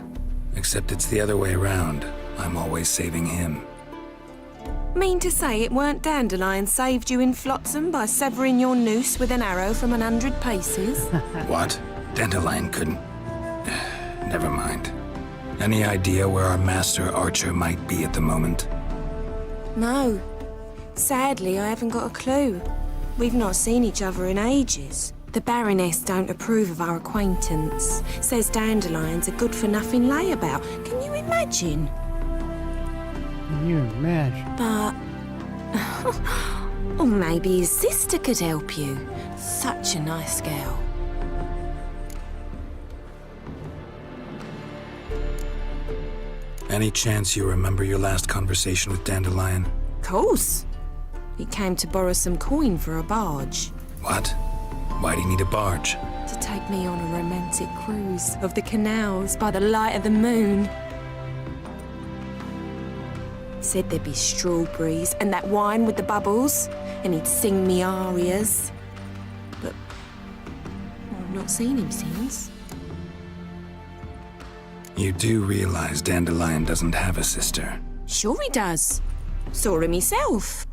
Except it's the other way around. I'm always saving him. Mean to say it weren't Dandelion saved you in Flotsam by severing your noose with an arrow from 100 paces? What? Dandelion couldn't... Never mind. Any idea where our master archer might be at the moment? No. Sadly, I haven't got a clue. We've not seen each other in ages. The Baroness don't approve of our acquaintance. Says Dandelion's a good-for-nothing layabout. Can you imagine? Can you imagine? But... or maybe his sister could help you. Such a nice girl. Any chance you remember your last conversation with Dandelion? Course. He came to borrow some coin for a barge. What? Why'd he need a barge? To take me on a romantic cruise of the canals by the light of the moon. Said there'd be strawberries and that wine with the bubbles, and he'd sing me arias. But I've not seen him since. You do realize Dandelion doesn't have a sister? Sure he does. Saw him myself.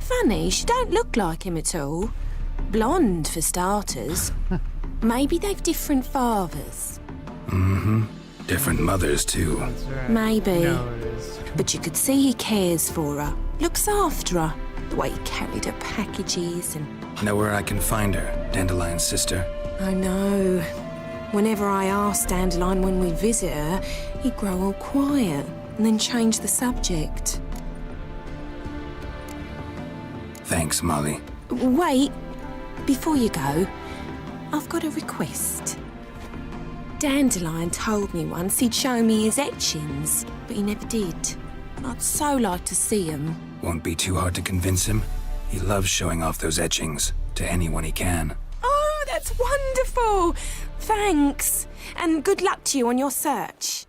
Funny, she don't look like him at all. Blonde, for starters. Maybe they've different fathers. Mm-hmm. Different mothers, too. Right. Maybe. No, it is. But you could see he cares for her. Looks after her. The way he carried her packages and... Know where I can find her, Dandelion's sister? I know. Whenever I asked Dandelion when we'd visit her, he'd grow all quiet and then change the subject. Thanks, Molly. Wait. Before you go, I've got a request. Dandelion told me once he'd show me his etchings, but he never did. I'd so like to see them. Won't be too hard to convince him. He loves showing off those etchings to anyone he can. Oh, that's wonderful! Thanks. And good luck to you on your search.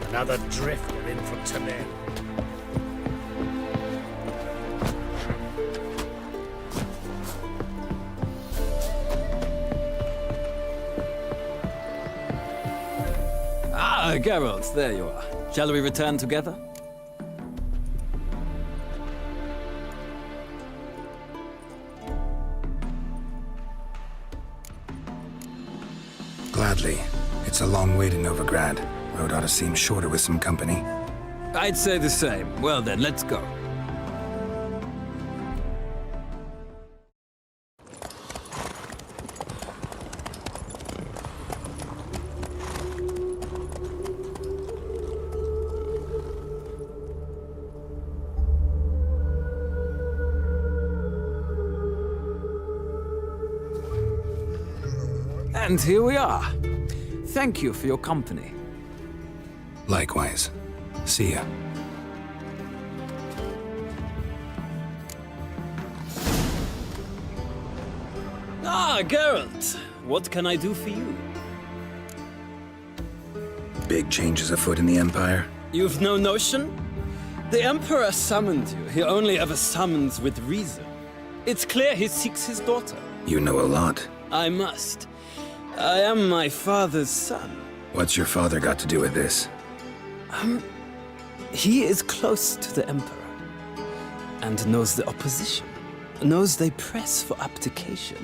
Another drifter in from Tamin. Ah, Geralt, there you are. Shall we return together? Gladly. It's a long way to Novigrad. Road ought to seem shorter with some company. I'd say the same. Well then, let's go. And here we are. Thank you for your company. Likewise. See ya. Ah, Geralt. What can I do for you? Big changes afoot in the Empire? You've no notion? The Emperor summoned you. He only ever summons with reason. It's clear he seeks his daughter. You know a lot. I must. I am my father's son. What's your father got to do with this? He is close to the Emperor. And knows the opposition. Knows they press for abdication.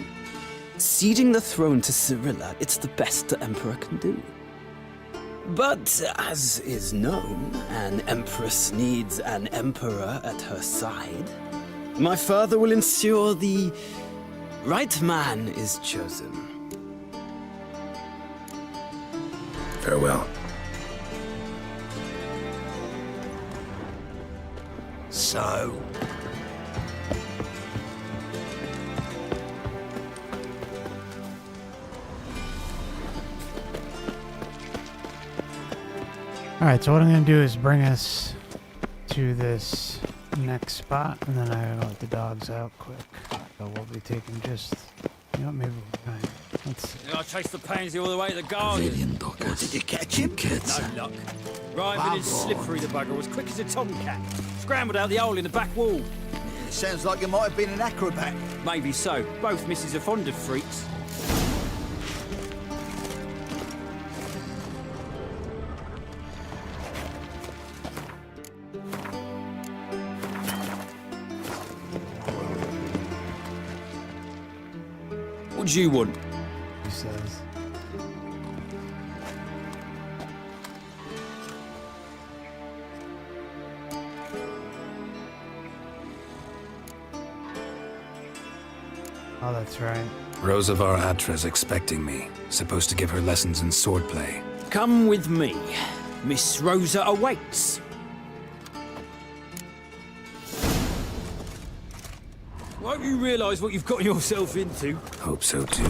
Ceding the throne to Cirilla, it's the best the Emperor can do. But, as is known, an Empress needs an Emperor at her side. My father will ensure the right man is chosen. Farewell. So? Alright, so what I'm going to do is bring us to this next spot, and then I gotta let the dogs out quick. So we'll be taking just... You know, maybe we'll... Let's see. I chased the pansy all the way to the garden. Did you catch him? No luck. Right, but it's slippery, the bugger, as quick as a tomcat. scrambled out the hole in the back wall. It sounds like you might have been an acrobat. Maybe so. Both misses are fond of freaks. What do you want? He says. Oh, that's right. Rosavar Atra's expecting me. Supposed to give her lessons in swordplay. Come with me. Miss Rosa awaits. Won't you realise what you've got yourself into? Hope so too.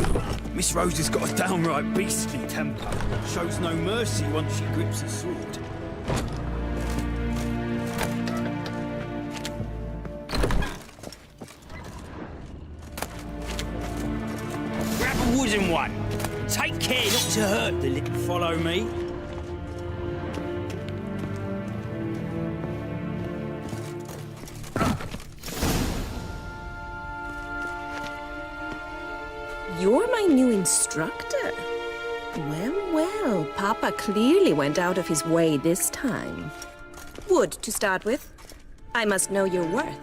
Miss Rosa's got a downright beastly temper. Shows no mercy once she grips a sword. Grab a wooden one. Take care not to hurt the little follow me. You're my new instructor? Well, well, Papa clearly went out of his way this time. Wood, to start with. I must know your worth.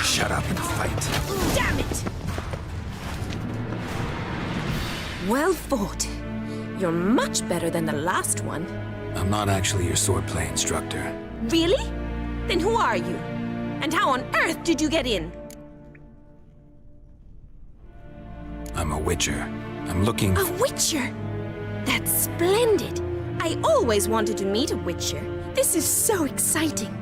Shut up and fight. Damn it! Well fought. You're much better than the last one. I'm not actually your swordplay instructor. Really? Then who are you? And how on earth did you get in? I'm a witcher. I'm looking A witcher? That's splendid. I always wanted to meet a witcher. This is so exciting.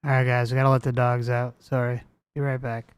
Alright, guys, I gotta let the dogs out. Sorry. Be right back.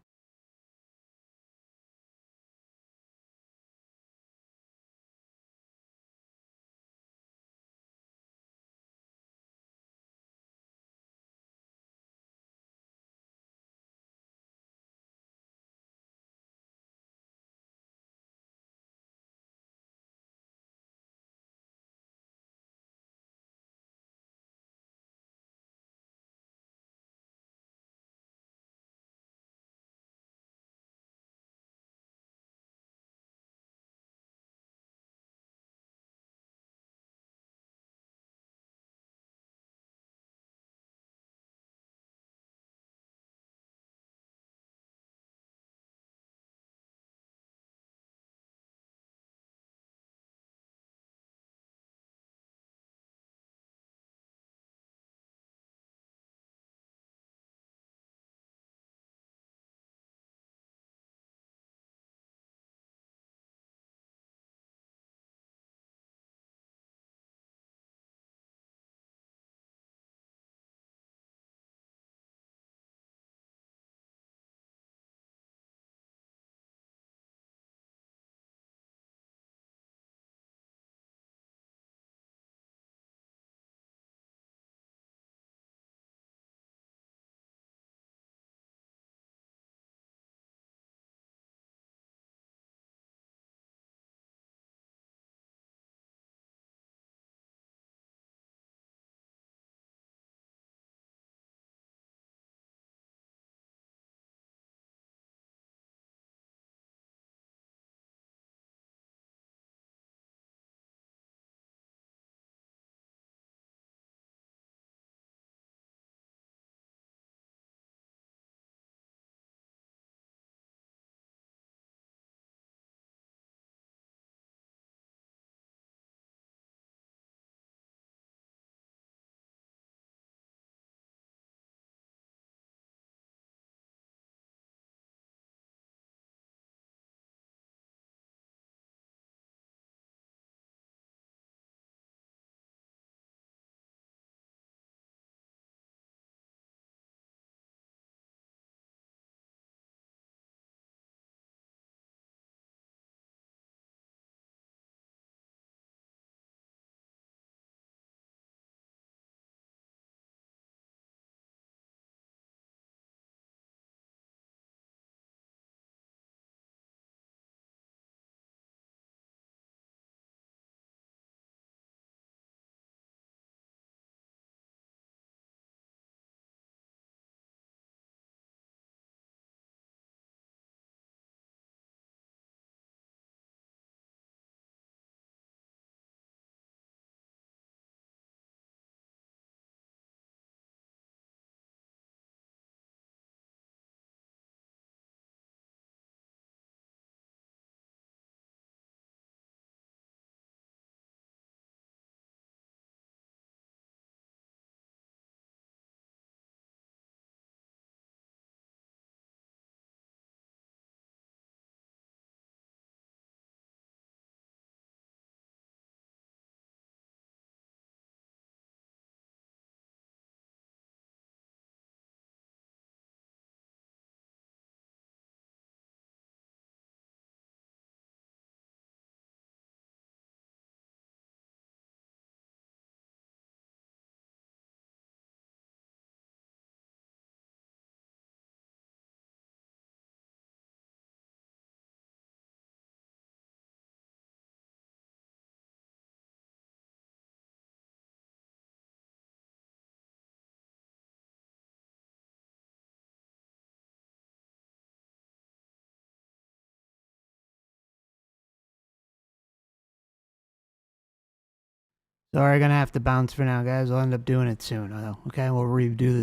Sorry, gonna have to bounce for now, guys. I'll end up doing it soon. Okay, we'll redo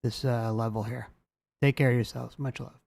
this level here. Take care of yourselves. Much love.